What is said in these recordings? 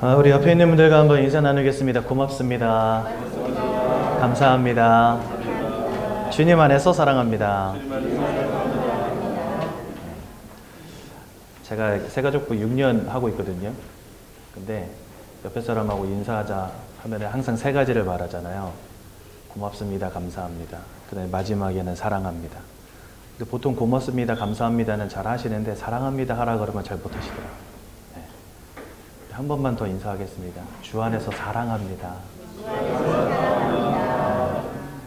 우리 옆에 있는 분들과 한번 인사 나누겠습니다. 고맙습니다. 감사합니다. 주님 안에서 사랑합니다. 제가 새가족부 6년 하고 있거든요. 근데 옆에 사람하고 인사하자 하면 항상 세 가지를 말하잖아요. 고맙습니다. 감사합니다. 그 다음에 마지막에는 사랑합니다. 근데 보통 고맙습니다. 감사합니다는 잘 하시는데 사랑합니다 하라 그러면 잘 못하시더라고요. 한 번만 더 인사하겠습니다. 주 안에서 사랑합니다.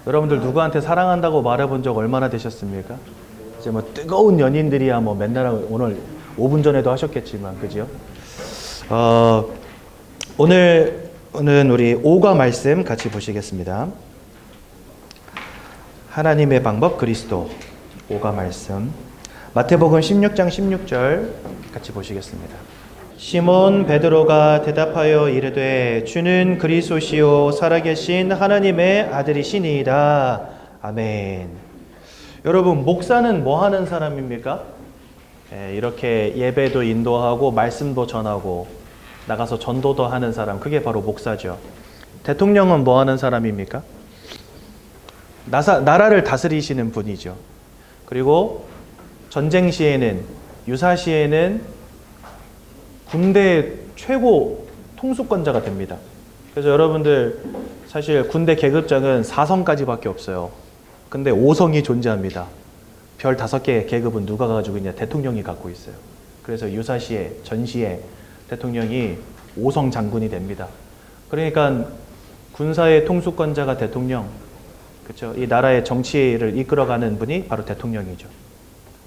여러분들 누구한테 사랑한다고 말해본 적 얼마나 되셨습니까? 이제 뭐 뜨거운 연인들이야 뭐 맨날 오늘 5분 전에도 하셨겠지만 그죠? 오늘은 우리 5과 말씀 같이 보시겠습니다. 하나님의 방법 그리스도 5과 말씀 마태복음 16장 16절 같이 보시겠습니다. 시몬 베드로가 대답하여 이르되 주는 그리스도시요 살아계신 하나님의 아들이시니이다. 아멘. 여러분 목사는 뭐 하는 사람입니까? 이렇게 예배도 인도하고 말씀도 전하고 나가서 전도도 하는 사람, 그게 바로 목사죠. 대통령은 뭐 하는 사람입니까? 나라를 다스리시는 분이죠. 그리고 전쟁 시에는 유사 시에는 군대 최고 통수권자가 됩니다. 그래서 여러분들 사실 군대 계급장은 4성까지밖에 없어요. 근데 5성이 존재합니다. 별 5개 계급은 누가 가지고 있냐? 대통령이 갖고 있어요. 그래서 유사시에 전시에 대통령이 5성 장군이 됩니다. 그러니까 군사의 통수권자가 대통령, 그렇죠? 이 나라의 정치를 이끌어가는 분이 바로 대통령이죠.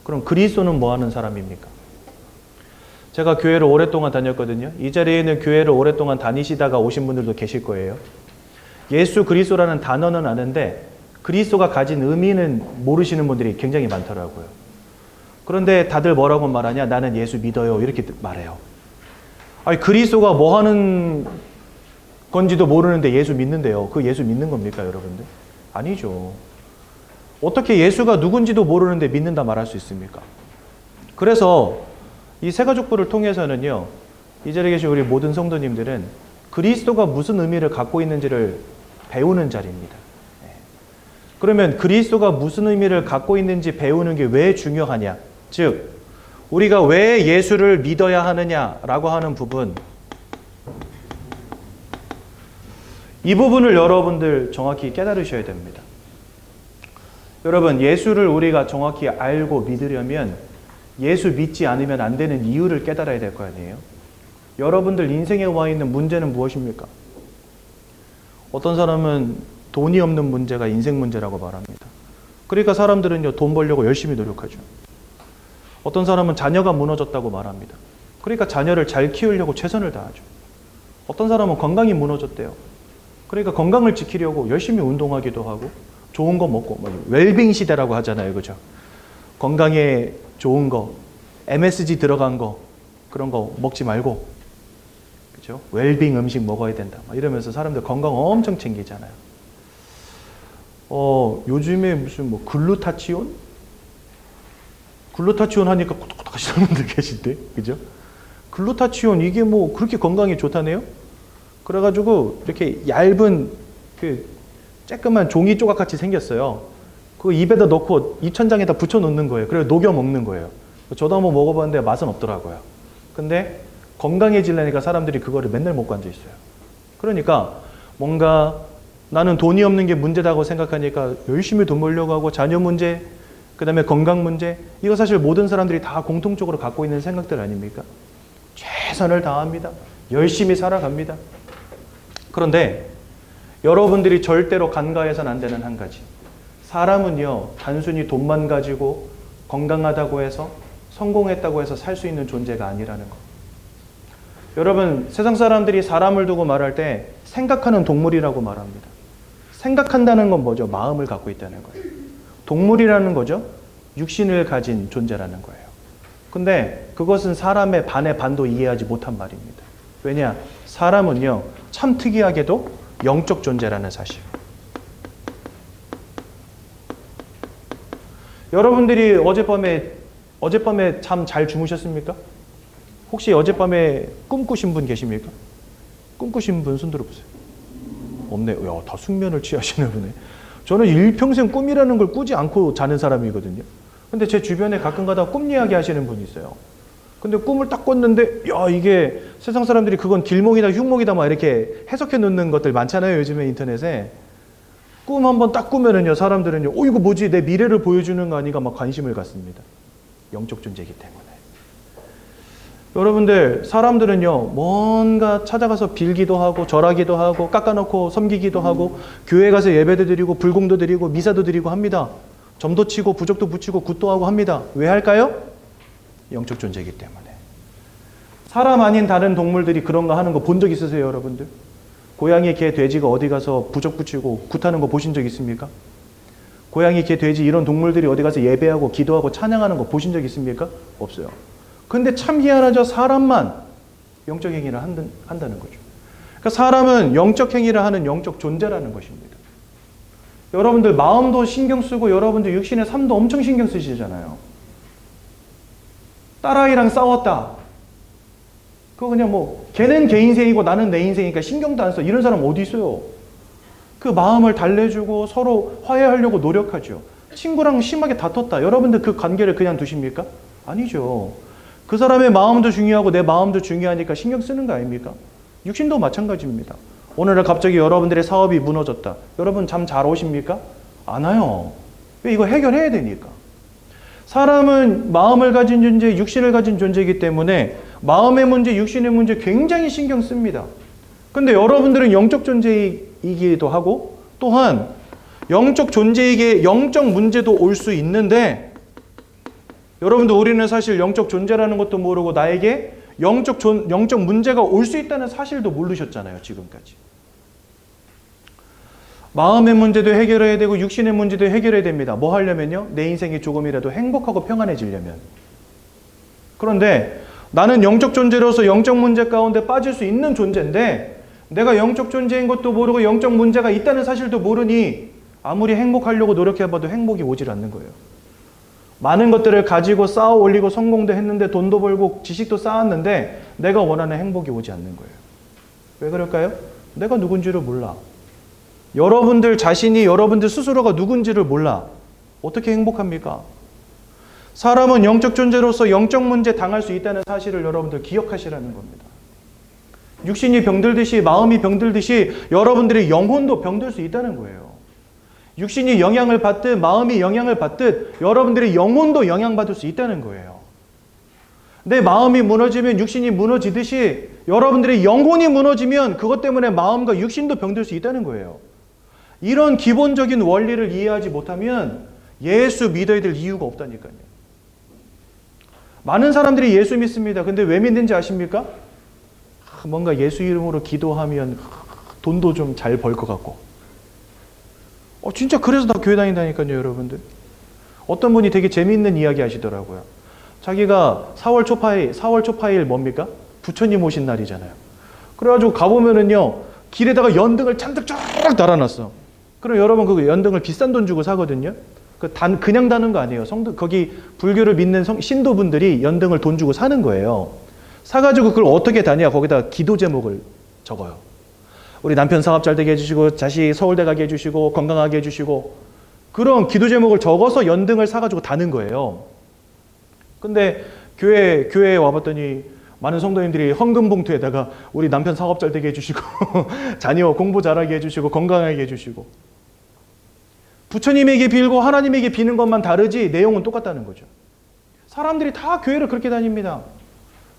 그럼 그리스도는 뭐 하는 사람입니까? 제가 교회를 오랫동안 다녔거든요. 이 자리에는 교회를 오랫동안 다니시다가 오신 분들도 계실 거예요. 예수 그리스도라는 단어는 아는데 그리스도가 가진 의미는 모르시는 분들이 굉장히 많더라고요. 그런데 다들 뭐라고 말하냐? 나는 예수 믿어요. 이렇게 말해요. 아니 그리스도가 뭐 하는 건지도 모르는데 예수 믿는데요. 그 예수 믿는 겁니까, 여러분들? 아니죠. 어떻게 예수가 누군지도 모르는데 믿는다 말할 수 있습니까? 그래서 이 새가족부를 통해서는요, 이 자리에 계신 우리 모든 성도님들은 그리스도가 무슨 의미를 갖고 있는지를 배우는 자리입니다. 그러면 그리스도가 무슨 의미를 갖고 있는지 배우는 게 왜 중요하냐? 즉, 우리가 왜 예수를 믿어야 하느냐라고 하는 부분, 이 부분을 여러분들 정확히 깨달으셔야 됩니다. 여러분, 예수를 우리가 정확히 알고 믿으려면 예수 믿지 않으면 안 되는 이유를 깨달아야 될 거 아니에요? 여러분들 인생에 와 있는 문제는 무엇입니까? 어떤 사람은 돈이 없는 문제가 인생 문제라고 말합니다. 그러니까 사람들은요, 돈 벌려고 열심히 노력하죠. 어떤 사람은 자녀가 무너졌다고 말합니다. 그러니까 자녀를 잘 키우려고 최선을 다하죠. 어떤 사람은 건강이 무너졌대요. 그러니까 건강을 지키려고 열심히 운동하기도 하고 좋은 거 먹고, 웰빙 시대라고 하잖아요. 그죠? 건강에 좋은 거, MSG 들어간 거, 그런 거 먹지 말고, 그죠? 웰빙 음식 먹어야 된다. 이러면서 사람들 건강 엄청 챙기잖아요. 요즘에 무슨 뭐 글루타치온 하니까 꾸덕꾸덕 하시는 분들 계신데, 그죠? 글루타치온 이게 뭐 그렇게 건강에 좋다네요? 그래가지고 이렇게 얇은 그 쬐끄만 종이 조각 같이 생겼어요. 그거 입에다 넣고 입천장에다 붙여 놓는 거예요. 그래서 녹여 먹는 거예요. 저도 한번 먹어봤는데 맛은 없더라고요. 근데 건강해지려니까 사람들이 그거를 맨날 먹고 앉아 있어요. 그러니까 뭔가 나는 돈이 없는 게 문제다고 생각하니까 열심히 돈 벌려고 하고 자녀 문제, 그 다음에 건강 문제, 이거 사실 모든 사람들이 다 공통적으로 갖고 있는 생각들 아닙니까? 최선을 다합니다. 열심히 살아갑니다. 그런데 여러분들이 절대로 간과해서는 안 되는 한 가지. 사람은요, 단순히 돈만 가지고 건강하다고 해서 성공했다고 해서 살 수 있는 존재가 아니라는 거. 여러분, 세상 사람들이 사람을 두고 말할 때 생각하는 동물이라고 말합니다. 생각한다는 건 뭐죠? 마음을 갖고 있다는 거예요. 동물이라는 거죠? 육신을 가진 존재라는 거예요. 근데 그것은 사람의 반의 반도 이해하지 못한 말입니다. 왜냐? 사람은요, 참 특이하게도 영적 존재라는 사실. 여러분들이 어젯밤에 잠 잘 주무셨습니까? 혹시 어젯밤에 꿈 꾸신 분 계십니까? 꿈꾸신 분 손 들어보세요. 없네요. 야, 다 숙면을 취하시는 분에. 저는 일평생 꿈이라는 걸 꾸지 않고 자는 사람이거든요. 근데 제 주변에 가끔 가다 꿈 이야기 하시는 분이 있어요. 근데 꿈을 딱 꿨는데, 야, 이게 세상 사람들이 그건 길몽이다, 흉몽이다, 막 이렇게 해석해 놓는 것들 많잖아요, 요즘에 인터넷에. 꿈 한번 딱 꾸면은요, 사람들은요, 이거 뭐지? 내 미래를 보여주는 거 아닌가 막 관심을 갖습니다. 영적 존재이기 때문에. 여러분들, 사람들은요, 뭔가 찾아가서 빌기도 하고, 절하기도 하고, 깎아놓고 섬기기도 하고, 교회 가서 예배도 드리고, 불공도 드리고, 미사도 드리고 합니다. 점도 치고, 부적도 붙이고, 굿도 하고 합니다. 왜 할까요? 영적 존재이기 때문에. 사람 아닌 다른 동물들이 그런 거 하는 거 본 적 있으세요, 여러분들? 고양이, 개, 돼지가 어디 가서 부적 붙이고 굿하는 거 보신 적 있습니까? 고양이, 개, 돼지 이런 동물들이 어디 가서 예배하고 기도하고 찬양하는 거 보신 적 있습니까? 없어요. 근데 참 희한하죠. 사람만 영적 행위를 한다는 거죠. 그러니까 사람은 영적 행위를 하는 영적 존재라는 것입니다. 여러분들 마음도 신경 쓰고 여러분들 육신의 삶도 엄청 신경 쓰시잖아요. 딸아이랑 싸웠다. 그거 그냥 뭐 걔는 걔 인생이고 나는 내 인생이니까 신경도 안 써. 이런 사람 어디 있어요? 그 마음을 달래주고 서로 화해하려고 노력하죠. 친구랑 심하게 다퉜다. 여러분들 그 관계를 그냥 두십니까? 아니죠. 그 사람의 마음도 중요하고 내 마음도 중요하니까 신경 쓰는 거 아닙니까? 육신도 마찬가지입니다. 오늘날 갑자기 여러분들의 사업이 무너졌다. 여러분 잠 잘 오십니까? 안 와요. 왜? 이거 해결해야 되니까. 사람은 마음을 가진 존재, 육신을 가진 존재이기 때문에 마음의 문제, 육신의 문제 굉장히 신경 씁니다. 근데 여러분들은 영적 존재이기도 하고 또한 영적 존재에게 영적 문제도 올 수 있는데 여러분들 우리는 사실 영적 존재라는 것도 모르고 나에게 영적 문제가 올 수 있다는 사실도 모르셨잖아요, 지금까지. 마음의 문제도 해결해야 되고 육신의 문제도 해결해야 됩니다. 뭐 하려면요? 내 인생이 조금이라도 행복하고 평안해지려면. 그런데 나는 영적 존재로서 영적 문제 가운데 빠질 수 있는 존재인데 내가 영적 존재인 것도 모르고 영적 문제가 있다는 사실도 모르니 아무리 행복하려고 노력해봐도 행복이 오질 않는 거예요. 많은 것들을 가지고 쌓아 올리고 성공도 했는데 돈도 벌고 지식도 쌓았는데 내가 원하는 행복이 오지 않는 거예요. 왜 그럴까요? 내가 누군지를 몰라. 여러분들 자신이 여러분들 스스로가 누군지를 몰라. 어떻게 행복합니까? 사람은 영적 존재로서 영적 문제 당할 수 있다는 사실을 여러분들 기억하시라는 겁니다. 육신이 병들듯이 마음이 병들듯이 여러분들의 영혼도 병들 수 있다는 거예요. 육신이 영향을 받듯 마음이 영향을 받듯 여러분들의 영혼도 영향받을 수 있다는 거예요. 내 마음이 무너지면 육신이 무너지듯이 여러분들의 영혼이 무너지면 그것 때문에 마음과 육신도 병들 수 있다는 거예요. 이런 기본적인 원리를 이해하지 못하면 예수 믿어야 될 이유가 없다니까요. 많은 사람들이 예수 믿습니다. 근데 왜 믿는지 아십니까? 뭔가 예수 이름으로 기도하면 돈도 좀 잘 벌 것 같고. 진짜 그래서 다 교회 다닌다니까요, 여러분들. 어떤 분이 되게 재미있는 이야기 하시더라고요. 자기가 4월 초파일 뭡니까? 부처님 오신 날이잖아요. 그래가지고 가보면은요, 길에다가 연등을 잔뜩 쫙 달아놨어. 그럼 여러분 그 연등을 비싼 돈 주고 사거든요. 그냥 다는 거 아니에요. 거기 불교를 믿는 신도분들이 연등을 돈 주고 사는 거예요. 사가지고 그걸 어떻게 다냐? 거기다 기도 제목을 적어요. 우리 남편 사업 잘 되게 해주시고, 자식 서울대 가게 해주시고, 건강하게 해주시고, 그런 기도 제목을 적어서 연등을 사가지고 다는 거예요. 근데 교회에 와봤더니 많은 성도님들이 헌금 봉투에다가 우리 남편 사업 잘 되게 해주시고, 자녀 공부 잘하게 해주시고, 건강하게 해주시고, 부처님에게 빌고 하나님에게 비는 것만 다르지 내용은 똑같다는 거죠. 사람들이 다 교회를 그렇게 다닙니다.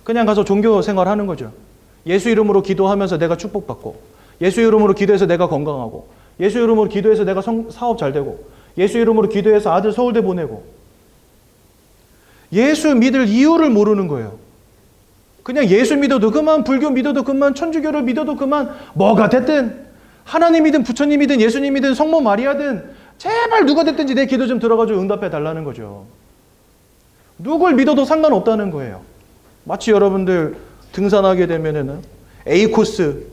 그냥 가서 종교 생활하는 거죠. 예수 이름으로 기도하면서 내가 축복받고, 예수 이름으로 기도해서 내가 건강하고, 예수 이름으로 기도해서 내가 사업 잘 되고, 예수 이름으로 기도해서 아들 서울대 보내고. 예수 믿을 이유를 모르는 거예요. 그냥 예수 믿어도 그만, 불교 믿어도 그만, 천주교를 믿어도 그만, 뭐가 됐든 하나님이든 부처님이든 예수님이든 성모 마리아든 제발 누가 됐든지 내 기도 좀 들어가지고 응답해 달라는 거죠. 누굴 믿어도 상관없다는 거예요. 마치 여러분들 등산하게 되면은 A 코스,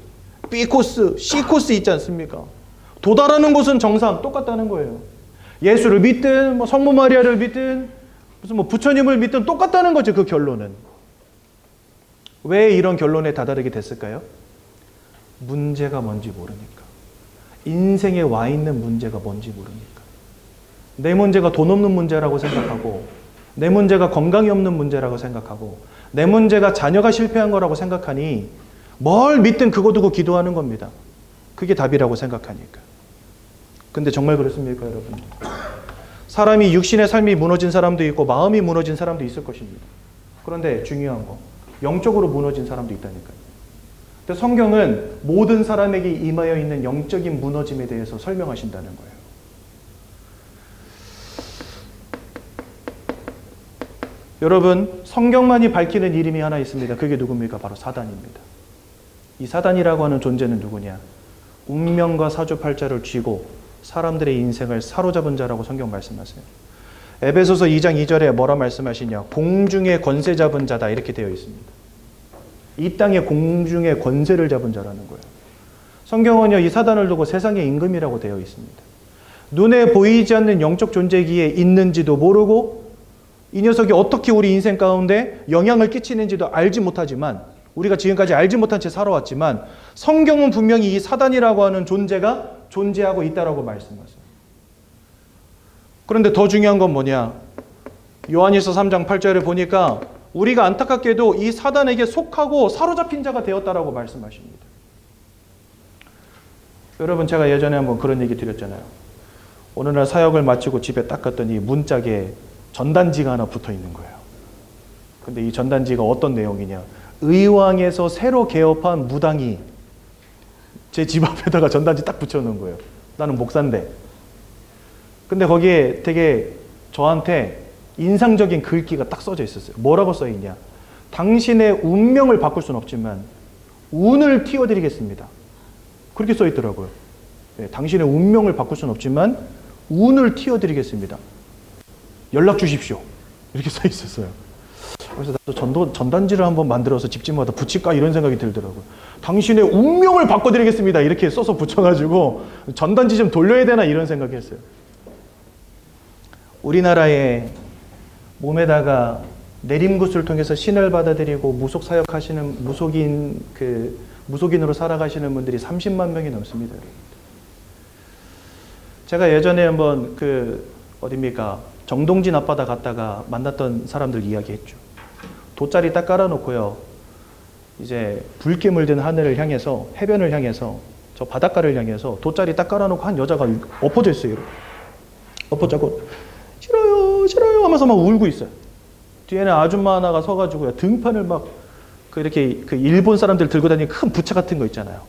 B 코스, C 코스 있지 않습니까? 도달하는 곳은 정상 똑같다는 거예요. 예수를 믿든 성모 마리아를 믿든 무슨 부처님을 믿든 똑같다는 거죠. 그 결론은. 왜 이런 결론에 다다르게 됐을까요? 문제가 뭔지 모르니까. 인생에 와 있는 문제가 뭔지 모르니까. 내 문제가 돈 없는 문제라고 생각하고, 내 문제가 건강이 없는 문제라고 생각하고, 내 문제가 자녀가 실패한 거라고 생각하니 뭘 믿든 그거 두고 기도하는 겁니다. 그게 답이라고 생각하니까. 근데 정말 그렇습니까, 여러분? 사람이 육신의 삶이 무너진 사람도 있고 마음이 무너진 사람도 있을 것입니다. 그런데 중요한 거, 영적으로 무너진 사람도 있다니까요. 근데 성경은 모든 사람에게 임하여 있는 영적인 무너짐에 대해서 설명하신다는 거예요. 여러분, 성경만이 밝히는 이름이 하나 있습니다. 그게 누굽니까? 바로 사단입니다. 이 사단이라고 하는 존재는 누구냐? 운명과 사주팔자를 쥐고 사람들의 인생을 사로잡은 자라고 성경 말씀하세요. 에베소서 2장 2절에 뭐라 말씀하시냐? 공중의 권세 잡은 자다, 이렇게 되어 있습니다. 이 땅의 공중의 권세를 잡은 자라는 거예요. 성경은요, 이 사단을 두고 세상의 임금이라고 되어 있습니다. 눈에 보이지 않는 영적 존재기에 있는지도 모르고, 이 녀석이 어떻게 우리 인생 가운데 영향을 끼치는지도 알지 못하지만, 우리가 지금까지 알지 못한 채 살아왔지만, 성경은 분명히 이 사단이라고 하는 존재가 존재하고 있다라고 말씀하세요. 그런데 더 중요한 건 뭐냐? 요한일서 3장 8절을 보니까 우리가 안타깝게도 이 사단에게 속하고 사로잡힌 자가 되었다라고 말씀하십니다. 여러분, 제가 예전에 한번 그런 얘기 드렸잖아요. 어느 날 사역을 마치고 집에 딱 갔더니 문짝에 전단지가 하나 붙어 있는 거예요. 근데 이 전단지가 어떤 내용이냐? 의왕에서 새로 개업한 무당이 제 집 앞에다가 전단지 딱 붙여놓은 거예요. 나는 목사인데. 근데 거기에 되게 저한테 인상적인 글귀가 딱 써져 있었어요. 뭐라고 써있냐? 당신의 운명을 바꿀 수는 없지만 운을 띄워드리겠습니다. 그렇게 써있더라고요. 네, 당신의 운명을 바꿀 수는 없지만 운을 띄워드리겠습니다. 연락 주십시오. 이렇게 써있었어요. 그래서 나도 전단지를 한번 만들어서 집집마다 붙일까 이런 생각이 들더라고요. 당신의 운명을 바꿔드리겠습니다. 이렇게 써서 붙여가지고 전단지 좀 돌려야 되나 이런 생각했어요. 우리나라에 몸에다가 내림굿을 통해서 신을 받아들이고 무속 사역하시는 무속인으로 살아가시는 분들이 30만 명이 넘습니다. 제가 예전에 한번 어딥니까? 정동진 앞바다 갔다가 만났던 사람들 이야기했죠. 돗자리 딱 깔아놓고요. 이제 붉게 물든 하늘을 향해서, 해변을 향해서, 저 바닷가를 향해서 돗자리 딱 깔아놓고 한 여자가 엎어져 있어요. 엎어져고 싫어요, 싫어요 하면서 막 울고 있어요. 뒤에는 아줌마 하나가 서가지고요. 등판을 막 이렇게 일본 사람들 들고 다니는 큰 부채 같은 거 있잖아요.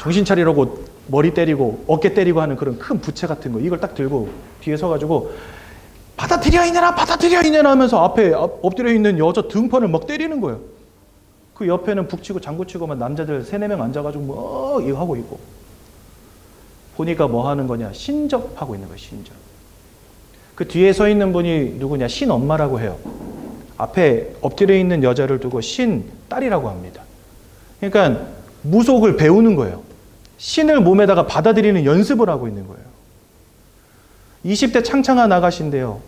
정신 차리라고 머리 때리고 어깨 때리고 하는 그런 큰 부채 같은 거, 이걸 딱 들고 뒤에 서가지고 받아들여 이내라, 받아들여 이내라 하면서 앞에 엎드려 있는 여자 등판을 막 때리는 거예요. 그 옆에는 북치고 장구치고만 남자들 3-4명 앉아가지고 뭐 이거 하고 있고, 보니까 뭐 하는 거냐? 신접하고 있는 거예요. 신접. 그 뒤에 서 있는 분이 누구냐? 신엄마라고 해요. 앞에 엎드려 있는 여자를 두고 신딸이라고 합니다. 그러니까 무속을 배우는 거예요. 신을 몸에다가 받아들이는 연습을 하고 있는 거예요. 20대 창창한 아가씨인데요.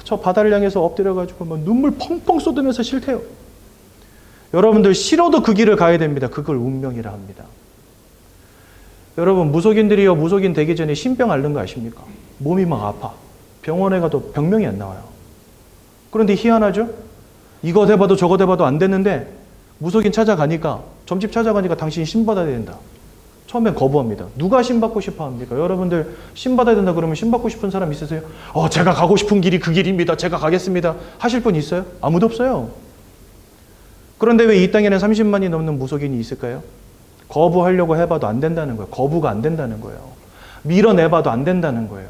저 바다를 향해서 엎드려가지고 막 눈물 펑펑 쏟으면서 싫대요. 여러분들 싫어도 그 길을 가야 됩니다. 그걸 운명이라 합니다. 여러분, 무속인들이요, 무속인 되기 전에 신병 앓는 거 아십니까? 몸이 막 아파. 병원에 가도 병명이 안 나와요. 그런데 희한하죠? 이거 해봐도 저거 해봐도 안 됐는데 무속인 찾아가니까, 점집 찾아가니까 당신이 신받아야 된다. 처음엔 거부합니다. 누가 신받고 싶어 합니까? 여러분들 신받아야 된다 그러면 신받고 싶은 사람 있으세요? 제가 가고 싶은 길이 그 길입니다. 제가 가겠습니다. 하실 분 있어요? 아무도 없어요. 그런데 왜 이 땅에는 30만이 넘는 무속인이 있을까요? 거부하려고 해봐도 안 된다는 거예요. 거부가 안 된다는 거예요. 밀어내봐도 안 된다는 거예요.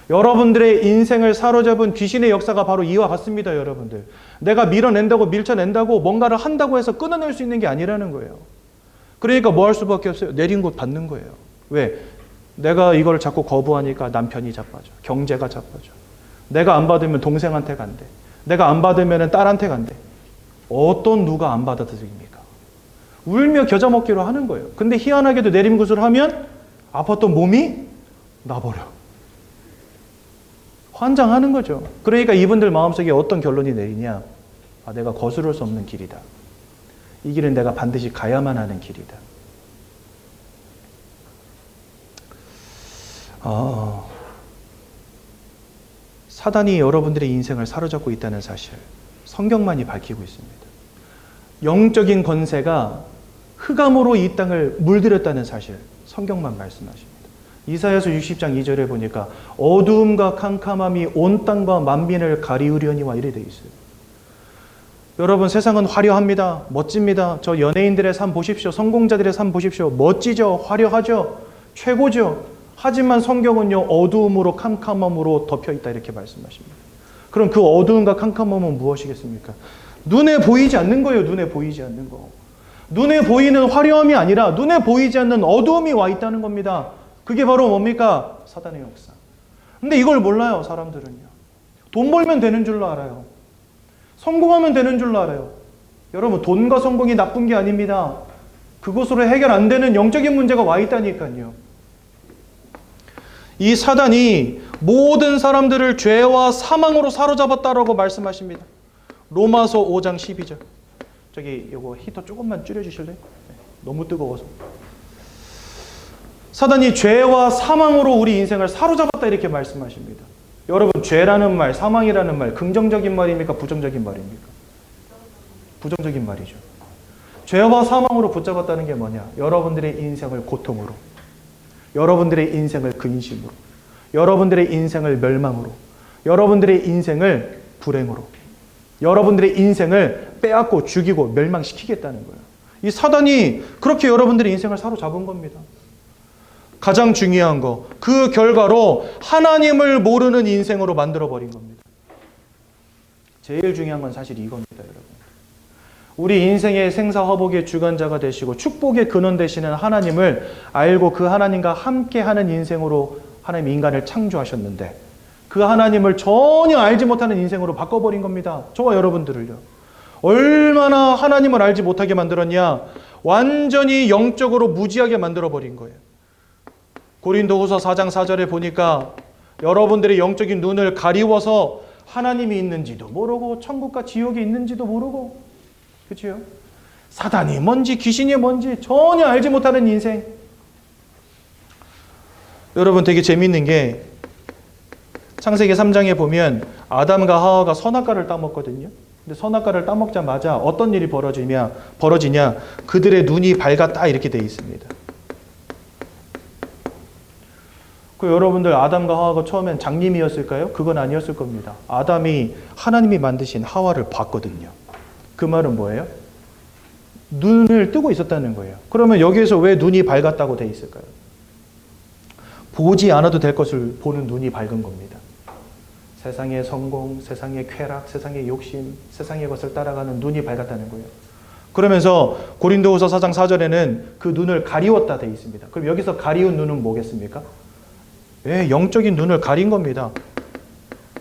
여러분들의 인생을 사로잡은 귀신의 역사가 바로 이와 같습니다. 여러분들, 내가 밀어낸다고 밀쳐낸다고 뭔가를 한다고 해서 끊어낼 수 있는 게 아니라는 거예요. 그러니까 뭐 할 수밖에 없어요? 내린 곳 받는 거예요. 왜? 내가 이걸 자꾸 거부하니까 남편이 자빠져. 경제가 자빠져. 내가 안 받으면 동생한테 간대. 내가 안 받으면 딸한테 간대. 어떤 누가 안 받아들입니까? 울며 겨자 먹기로 하는 거예요. 근데 희한하게도 내림굿을 하면 아팠던 몸이 나버려. 환장하는 거죠. 그러니까 이분들 마음속에 어떤 결론이 내리냐? 내가 거스를 수 없는 길이다. 이 길은 내가 반드시 가야만 하는 길이다. 사단이 여러분들의 인생을 사로잡고 있다는 사실, 성경만이 밝히고 있습니다. 영적인 권세가 흑암으로 이 땅을 물들였다는 사실, 성경만 말씀하십니다. 이사야서 60장 2절에 보니까 어두움과 캄캄함이 온 땅과 만민을 가리우려니와 이래 돼 있어요. 여러분, 세상은 화려합니다. 멋집니다. 저 연예인들의 삶 보십시오. 성공자들의 삶 보십시오. 멋지죠. 화려하죠. 최고죠. 하지만 성경은요, 어두움으로 캄캄함으로 덮여있다 이렇게 말씀하십니다. 그럼 그 어두움과 캄캄함은 무엇이겠습니까? 눈에 보이지 않는 거예요. 눈에 보이지 않는 거. 눈에 보이는 화려함이 아니라 눈에 보이지 않는 어두움이 와 있다는 겁니다. 그게 바로 뭡니까? 사단의 역사. 근데 이걸 몰라요, 사람들은요. 돈 벌면 되는 줄로 알아요. 성공하면 되는 줄로 알아요. 여러분, 돈과 성공이 나쁜 게 아닙니다. 그것으로 해결 안 되는 영적인 문제가 와 있다니까요. 이 사단이 모든 사람들을 죄와 사망으로 사로잡았다라고 말씀하십니다. 로마서 5장 12절. 저기 이거 히터 조금만 줄여주실래요? 너무 뜨거워서. 사단이 죄와 사망으로 우리 인생을 사로잡았다 이렇게 말씀하십니다. 여러분, 죄라는 말, 사망이라는 말, 긍정적인 말입니까? 부정적인 말입니까? 부정적인 말이죠. 죄와 사망으로 붙잡았다는 게 뭐냐? 여러분들의 인생을 고통으로, 여러분들의 인생을 근심으로, 여러분들의 인생을 멸망으로, 여러분들의 인생을 불행으로, 여러분들의 인생을 빼앗고 죽이고 멸망시키겠다는 거예요. 이 사단이 그렇게 여러분들의 인생을 사로잡은 겁니다. 가장 중요한 거, 그 결과로 하나님을 모르는 인생으로 만들어버린 겁니다. 제일 중요한 건 사실 이겁니다, 여러분. 우리 인생의 생사화복의 주관자가 되시고 축복의 근원 되시는 하나님을 알고 그 하나님과 함께하는 인생으로 하나님 인간을 창조하셨는데 그 하나님을 전혀 알지 못하는 인생으로 바꿔버린 겁니다. 저와 여러분들을요. 얼마나 하나님을 알지 못하게 만들었냐? 완전히 영적으로 무지하게 만들어버린 거예요. 고린도후서 4장 4절에 보니까 여러분들의 영적인 눈을 가리워서 하나님이 있는지도 모르고 천국과 지옥이 있는지도 모르고, 그렇죠? 사단이 뭔지 귀신이 뭔지 전혀 알지 못하는 인생. 여러분, 되게 재밌는 게 창세기 3장에 보면 아담과 하와가 선악과를 따먹거든요. 근데 선악과를 따먹자마자 어떤 일이 벌어지냐? 그들의 눈이 밝았다 이렇게 돼 있습니다. 여러분들, 아담과 하와가 처음엔 장님이었을까요? 그건 아니었을 겁니다. 아담이 하나님이 만드신 하와를 봤거든요. 그 말은 뭐예요? 눈을 뜨고 있었다는 거예요. 그러면 여기에서 왜 눈이 밝았다고 돼 있을까요? 보지 않아도 될 것을 보는 눈이 밝은 겁니다. 세상의 성공, 세상의 쾌락, 세상의 욕심, 세상의 것을 따라가는 눈이 밝았다는 거예요. 그러면서 고린도후서 4장 4절에는 그 눈을 가리웠다 돼 있습니다. 그럼 여기서 가리운 눈은 뭐겠습니까? 왜? 영적인 눈을 가린 겁니다.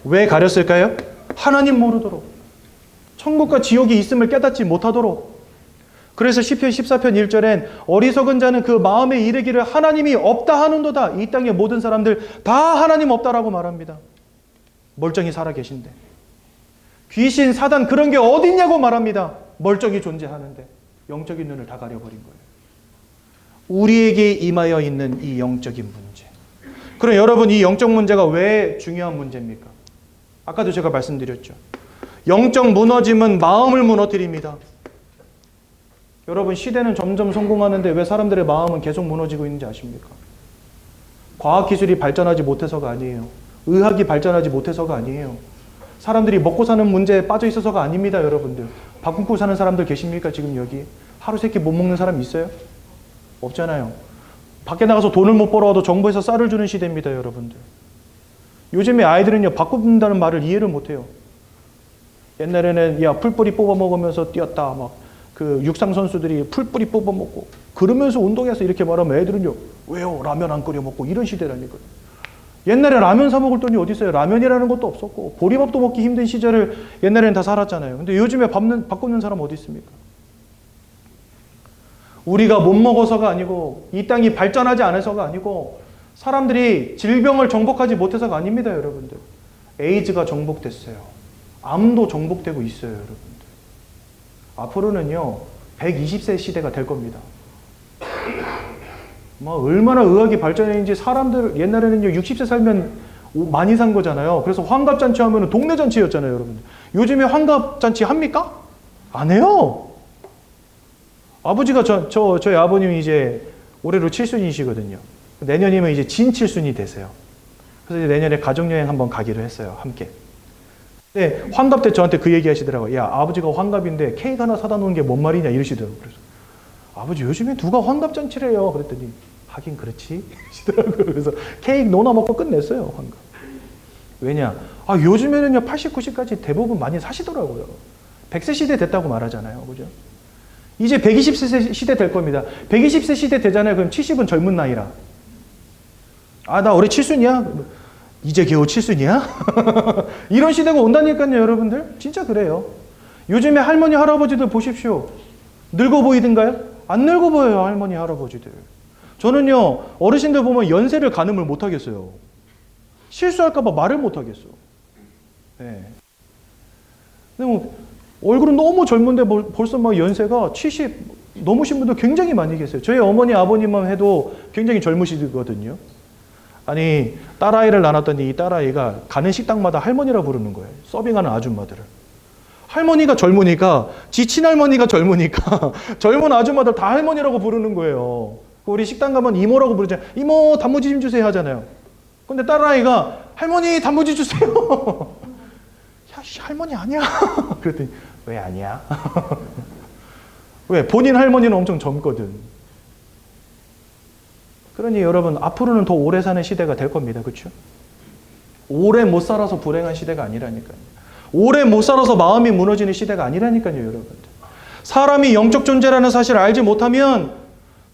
왜 가렸을까요? 하나님 모르도록, 천국과 지옥이 있음을 깨닫지 못하도록. 그래서 시편 14편 1절엔 어리석은 자는 그 마음에 이르기를 하나님이 없다 하는도다. 이 땅의 모든 사람들 다 하나님 없다라고 말합니다. 멀쩡히 살아계신데. 귀신, 사단 그런 게 어딨냐고 말합니다. 멀쩡히 존재하는데 영적인 눈을 다 가려버린 거예요. 우리에게 임하여 있는 이 영적인 문제. 그럼 여러분, 이 영적 문제가 왜 중요한 문제입니까? 아까도 제가 말씀드렸죠. 영적 무너짐은 마음을 무너뜨립니다. 여러분, 시대는 점점 성공하는데 왜 사람들의 마음은 계속 무너지고 있는지 아십니까? 과학기술이 발전하지 못해서가 아니에요. 의학이 발전하지 못해서가 아니에요. 사람들이 먹고 사는 문제에 빠져 있어서가 아닙니다, 여러분들. 밥 굶고 사는 사람들 계십니까, 지금 여기? 하루 세끼 못 먹는 사람 있어요? 없잖아요. 밖에 나가서 돈을 못 벌어와도 정부에서 쌀을 주는 시대입니다, 여러분들. 요즘에 아이들은요, 밥 굶는다는 말을 이해를 못해요. 옛날에는 야, 풀뿌리 뽑아 먹으면서 뛰었다, 막 그 육상 선수들이 풀뿌리 뽑아 먹고 그러면서 운동해서 이렇게 말하면 애들은요, 왜요? 라면 안 끓여 먹고 이런 시대라니까요. 옛날에 라면 사 먹을 돈이 어디 있어요? 라면이라는 것도 없었고 보리밥도 먹기 힘든 시절을 옛날에는 다 살았잖아요. 근데 요즘에 밥 굶는 사람 어디 있습니까? 우리가 못 먹어서가 아니고 이 땅이 발전하지 않아서가 아니고 사람들이 질병을 정복하지 못해서가 아닙니다, 여러분들. 에이즈가 정복됐어요. 암도 정복되고 있어요, 여러분들. 앞으로는요, 120세 시대가 될 겁니다. 얼마나 의학이 발전했는지 사람들 옛날에는요 60세 살면 많이 산 거잖아요. 그래서 환갑잔치 하면 동네 잔치였잖아요, 여러분. 요즘에 환갑잔치 합니까? 안 해요. 아버지가 저희 아버님이 이제 올해로 7순이시거든요. 내년이면 이제 진 7순이 되세요. 그래서 이제 내년에 가족여행 한번 가기로 했어요, 함께. 근데 환갑 때 저한테 그 얘기 하시더라고요. 야, 아버지가 환갑인데 케이크 하나 사다 놓은 게 뭔 말이냐 이러시더라고요. 그래서 아버지 요즘에 누가 환갑잔치를 해요? 그랬더니 하긴 그렇지 하시더라고요. 그래서 케이크 노나 먹고 끝냈어요, 환갑. 왜냐? 요즘에는요 80, 90까지 대부분 많이 사시더라고요. 100세 시대 됐다고 말하잖아요. 그죠? 이제 120세 시대 될 겁니다. 120세 시대 되잖아요. 그럼 70은 젊은 나이라. 나 올해 7순이야? 이제 겨우 7순이야? 이런 시대가 온다니까요, 여러분들. 진짜 그래요. 요즘에 할머니, 할아버지들 보십시오. 늙어 보이던가요? 안 늙어 보여요, 할머니, 할아버지들. 저는요, 어르신들 보면 연세를 가늠을 못 하겠어요. 실수할까봐 말을 못 하겠어. 네. 근데 얼굴은 너무 젊은데 벌써 연세가 70 넘으신 분들 굉장히 많이 계세요. 저희 어머니, 아버님만 해도 굉장히 젊으시거든요. 아니, 딸아이를 낳았더니 이 딸아이가 가는 식당마다 할머니라 부르는 거예요. 서빙하는 아줌마들을. 할머니가 젊으니까, 지 친할머니가 젊으니까 젊은 아줌마들 다 할머니라고 부르는 거예요. 우리 식당 가면 이모라고 부르잖아요. 이모, 단무지 좀 주세요 하잖아요. 근데 딸아이가 할머니, 단무지 주세요. 야, 할머니 아니야. 그랬더니 왜 아니야? 왜? 본인 할머니는 엄청 젊거든. 그러니 여러분 앞으로는 더 오래 사는 시대가 될 겁니다. 그렇죠? 오래 못 살아서 불행한 시대가 아니라니까요. 오래 못 살아서 마음이 무너지는 시대가 아니라니까요, 여러분들. 사람이 영적 존재라는 사실을 알지 못하면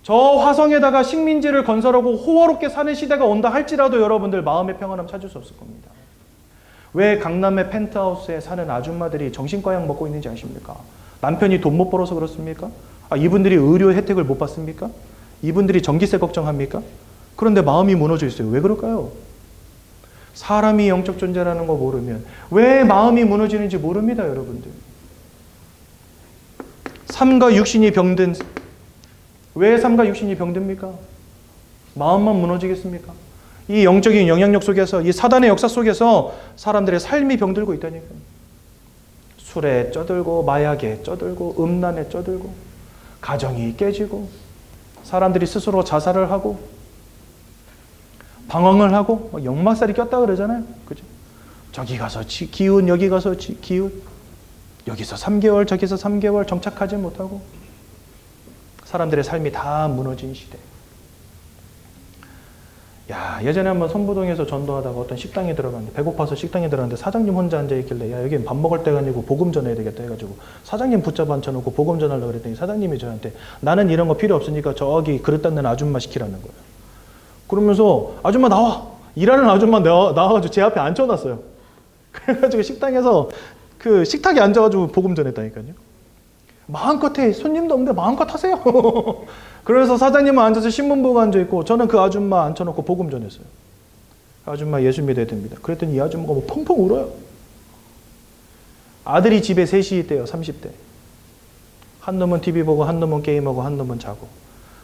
저 화성에다가 식민지를 건설하고 호화롭게 사는 시대가 온다 할지라도 여러분들 마음의 평안함 찾을 수 없을 겁니다. 왜 강남의 펜트하우스에 사는 아줌마들이 정신과약 먹고 있는지 아십니까? 남편이 돈 못 벌어서 그렇습니까? 이분들이 의료 혜택을 못 받습니까? 이분들이 전기세 걱정합니까? 그런데 마음이 무너져 있어요. 왜 그럴까요? 사람이 영적 존재라는 거 모르면 왜 마음이 무너지는지 모릅니다, 여러분들. 삶과 육신이 병든, 왜 삶과 육신이 병듭니까? 마음만 무너지겠습니까? 이 영적인 영향력 속에서, 이 사단의 역사 속에서 사람들의 삶이 병들고 있다니까요. 술에 쩌들고, 마약에 쩌들고, 음란에 쩌들고, 가정이 깨지고, 사람들이 스스로 자살을 하고, 방황을 하고, 역마살이 꼈다 그러잖아요. 그죠? 저기 가서 기운, 여기 가서 기운, 여기서 3개월, 저기서 3개월 정착하지 못하고, 사람들의 삶이 다 무너진 시대. 야, 예전에 한번 선부동에서 전도하다가 어떤 식당에 들어갔는데, 배고파서 식당에 들어갔는데 사장님 혼자 앉아있길래, 야, 여긴 밥 먹을 때가 아니고 복음 전해야 되겠다 해가지고 사장님 붙잡아 앉혀놓고 복음 전하려고 그랬더니 사장님이 저한테 나는 이런 거 필요 없으니까 저기 그릇 닦는 아줌마 시키라는 거예요. 그러면서 아줌마 나와! 일하는 아줌마 나와가지고 제 앞에 앉혀놨어요. 그래가지고 식당에서 그 식탁에 앉아가지고 복음 전했다니까요. 마음껏 해. 손님도 없는데 마음껏 하세요. 그래서 사장님은 앉아서 신문 보고 앉아있고 저는 그 아줌마 앉혀놓고 복음 전했어요. 아줌마 예수 믿어야 됩니다. 그랬더니 이 아줌마가 펑펑 울어요. 아들이 집에 셋이 있대요. 30대. 한 놈은 TV 보고 한 놈은 게임하고 한 놈은 자고.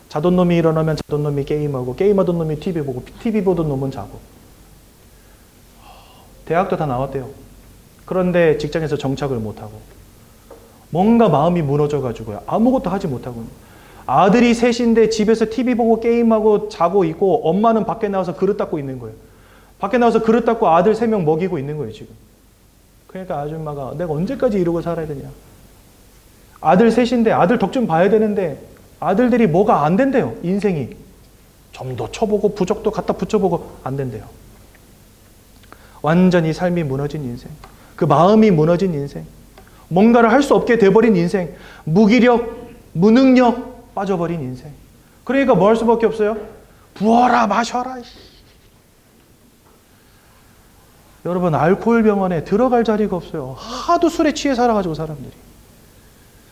자던 놈이 일어나면 자던 놈이 게임하고 게임하던 놈이 TV 보고 TV 보던 놈은 자고. 대학도 다 나왔대요. 그런데 직장에서 정착을 못하고 뭔가 마음이 무너져가지고요. 아무것도 하지 못하고 아들이 셋인데 집에서 TV 보고 게임하고 자고 있고 엄마는 밖에 나와서 그릇 닦고 있는 거예요. 밖에 나와서 그릇 닦고 아들 3명 먹이고 있는 거예요, 지금. 그러니까 아줌마가 내가 언제까지 이러고 살아야 되냐. 아들 셋인데 아들 덕 좀 봐야 되는데 아들들이 뭐가 안 된대요, 인생이. 점도 쳐보고 부적도 갖다 붙여보고 안 된대요. 완전히 삶이 무너진 인생. 그 마음이 무너진 인생. 뭔가를 할 수 없게 돼버린 인생. 무기력, 무능력 빠져버린 인생. 그러니까 뭐 할 수밖에 없어요? 부어라 마셔라. 여러분 알코올 병원에 들어갈 자리가 없어요. 하도 술에 취해 살아가지고 사람들이.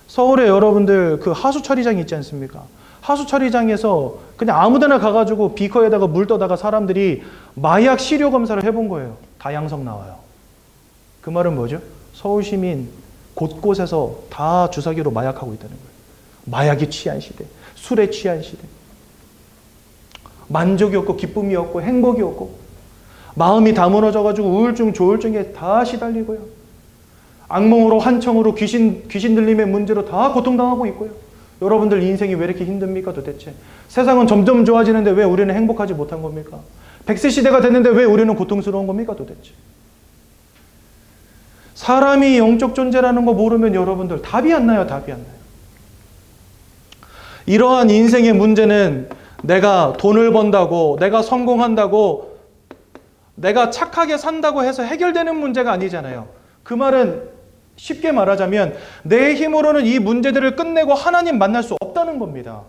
서울에 여러분들 그 하수처리장 있지 않습니까? 하수처리장에서 그냥 아무데나 가가지고 비커에다가 물 떠다가 사람들이 마약 시료 검사를 해본 거예요. 다 양성 나와요. 그 말은 뭐죠? 서울 시민 곳곳에서 다 주사기로 마약하고 있다는 거예요. 마약에 취한 시대, 술에 취한 시대. 만족이 없고 기쁨이 없고 행복이 없고 마음이 다 무너져가지고 우울증, 조울증에 다 시달리고요. 악몽으로 환청으로 귀신 들림의 문제로 다 고통당하고 있고요. 여러분들 인생이 왜 이렇게 힘듭니까 도대체? 세상은 점점 좋아지는데 왜 우리는 행복하지 못한 겁니까? 100세 시대가 됐는데 왜 우리는 고통스러운 겁니까 도대체? 사람이 영적 존재라는 거 모르면 여러분들 답이 안 나요. 답이 안 나요. 이러한 인생의 문제는 내가 돈을 번다고, 내가 성공한다고, 내가 착하게 산다고 해서 해결되는 문제가 아니잖아요. 그 말은 쉽게 말하자면 내 힘으로는 이 문제들을 끝내고 하나님 만날 수 없다는 겁니다.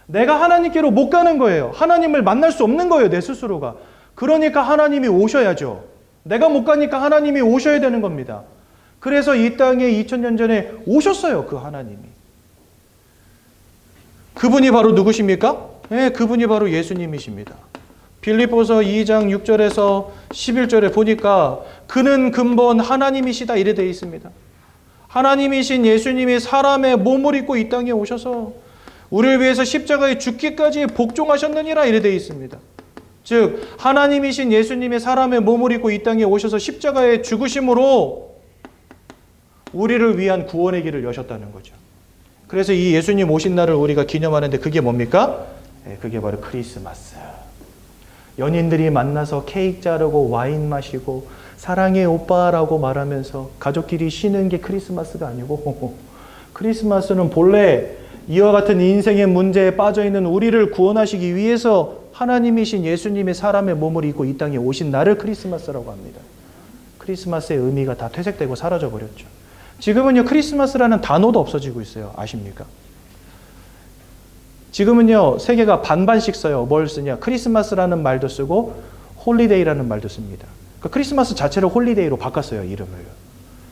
내가 하나님께로 못 가는 거예요. 하나님을 만날 수 없는 거예요. 내 스스로가. 그러니까 하나님이 오셔야죠. 내가 못 가니까 하나님이 오셔야 되는 겁니다. 그래서 이 땅에 2000년 전에 오셨어요. 그 하나님이. 그분이 바로 누구십니까? 네, 그분이 바로 예수님이십니다. 빌립보서 2장 6절에서 11절에 보니까 그는 근본 하나님이시다 이래 되어 있습니다. 하나님이신 예수님이 사람의 몸을 입고 이 땅에 오셔서 우리를 위해서 십자가에 죽기까지 복종하셨느니라 이래 되어 있습니다. 즉 하나님이신 예수님이 사람의 몸을 입고 이 땅에 오셔서 십자가에 죽으심으로 우리를 위한 구원의 길을 여셨다는 거죠. 그래서 이 예수님 오신 날을 우리가 기념하는데 그게 뭡니까? 네, 그게 바로 크리스마스. 연인들이 만나서 케이크 자르고 와인 마시고 사랑해 오빠라고 말하면서 가족끼리 쉬는 게 크리스마스가 아니고 크리스마스는 본래 이와 같은 인생의 문제에 빠져있는 우리를 구원하시기 위해서 하나님이신 예수님의 사람의 몸을 입고 이 땅에 오신 날을 크리스마스라고 합니다. 크리스마스의 의미가 다 퇴색되고 사라져버렸죠. 지금은요 크리스마스라는 단어도 없어지고 있어요. 아십니까? 지금은요 세계가 반반씩 써요. 뭘 쓰냐? 크리스마스라는 말도 쓰고 홀리데이라는 말도 씁니다. 그러니까 크리스마스 자체를 홀리데이로 바꿨어요. 이름을.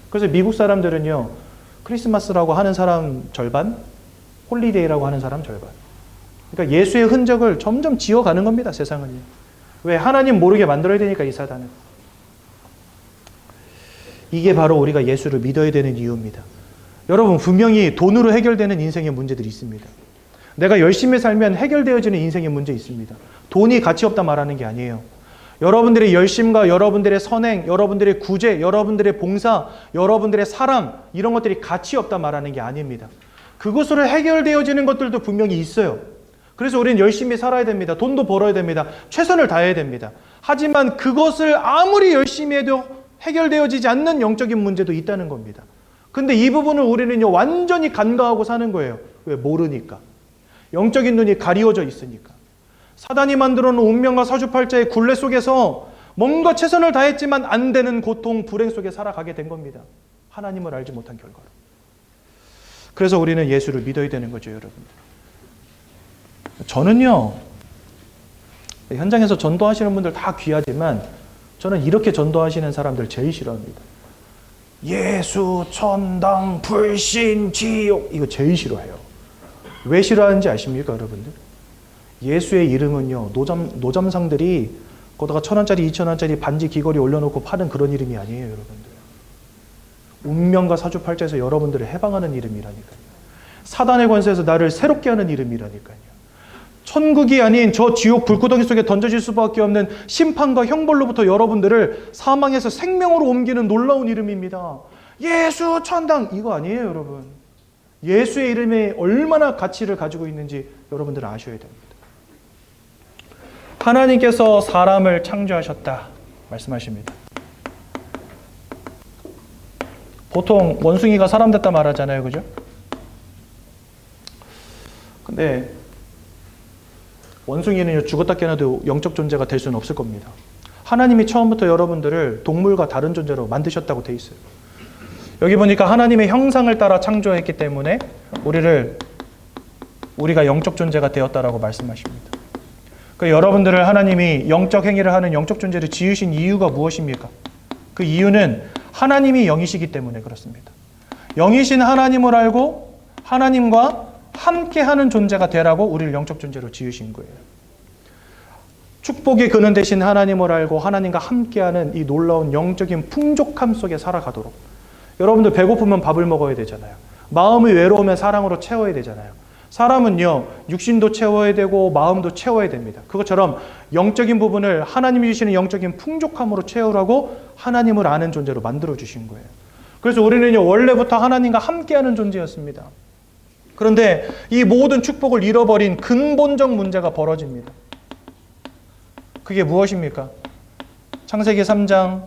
그래서 미국 사람들은요 크리스마스라고 하는 사람 절반, 홀리데이라고 하는 사람 절반. 그러니까 예수의 흔적을 점점 지워가는 겁니다. 세상은요. 왜? 하나님 모르게 만들어야 되니까 이 사단은. 이게 바로 우리가 예수를 믿어야 되는 이유입니다. 여러분 분명히 돈으로 해결되는 인생의 문제들이 있습니다. 내가 열심히 살면 해결되어지는 인생의 문제 있습니다. 돈이 가치 없다 말하는 게 아니에요. 여러분들의 열심과 여러분들의 선행, 여러분들의 구제, 여러분들의 봉사, 여러분들의 사랑 이런 것들이 가치 없다 말하는 게 아닙니다. 그것으로 해결되어지는 것들도 분명히 있어요. 그래서 우리는 열심히 살아야 됩니다. 돈도 벌어야 됩니다. 최선을 다해야 됩니다. 하지만 그것을 아무리 열심히 해도 해결되어지지 않는 영적인 문제도 있다는 겁니다. 근데 이 부분을 우리는요 완전히 간과하고 사는 거예요. 왜? 모르니까. 영적인 눈이 가리워져 있으니까. 사단이 만들어 놓은 운명과 사주팔자의 굴레 속에서 뭔가 최선을 다했지만 안 되는 고통, 불행 속에 살아가게 된 겁니다. 하나님을 알지 못한 결과로. 그래서 우리는 예수를 믿어야 되는 거죠, 여러분들. 저는요, 현장에서 전도하시는 분들 다 귀하지만 저는 이렇게 전도하시는 사람들 제일 싫어합니다. 예수, 천당, 불신, 지옥 이거 제일 싫어해요. 왜 싫어하는지 아십니까, 여러분들? 예수의 이름은요, 노점상들이 거기다가 1,000원짜리, 2,000원짜리 반지 귀걸이 올려놓고 파는 그런 이름이 아니에요, 여러분들. 운명과 사주팔자에서 여러분들을 해방하는 이름이라니까요. 사단의 권세에서 나를 새롭게 하는 이름이라니까요. 천국이 아닌 저 지옥 불구덩이 속에 던져질 수밖에 없는 심판과 형벌로부터 여러분들을 사망에서 생명으로 옮기는 놀라운 이름입니다. 예수, 천당 이거 아니에요, 여러분. 예수의 이름이 얼마나 가치를 가지고 있는지 여러분들은 아셔야 됩니다. 하나님께서 사람을 창조하셨다 말씀하십니다. 보통 원숭이가 사람 됐다 말하잖아요, 그죠? 근데 원숭이는 죽었다 깨어나도 영적 존재가 될 수는 없을 겁니다. 하나님이 처음부터 여러분들을 동물과 다른 존재로 만드셨다고 돼 있어요. 여기 보니까 하나님의 형상을 따라 창조했기 때문에 우리가 영적 존재가 되었다라고 말씀하십니다. 그러니까 여러분들을 하나님이 영적 행위를 하는 영적 존재를 지으신 이유가 무엇입니까? 그 이유는 하나님이 영이시기 때문에 그렇습니다. 영이신 하나님을 알고 하나님과 함께하는 존재가 되라고 우리를 영적 존재로 지으신 거예요. 축복의 근원 되신 하나님을 알고 하나님과 함께하는 이 놀라운 영적인 풍족함 속에 살아가도록. 여러분들 배고프면 밥을 먹어야 되잖아요. 마음이 외로우면 사랑으로 채워야 되잖아요. 사람은요, 육신도 채워야 되고 마음도 채워야 됩니다. 그것처럼 영적인 부분을 하나님이 주시는 영적인 풍족함으로 채우라고 하나님을 아는 존재로 만들어 주신 거예요. 그래서 우리는요, 원래부터 하나님과 함께하는 존재였습니다. 그런데 이 모든 축복을 잃어버린 근본적 문제가 벌어집니다. 그게 무엇입니까? 창세기 3장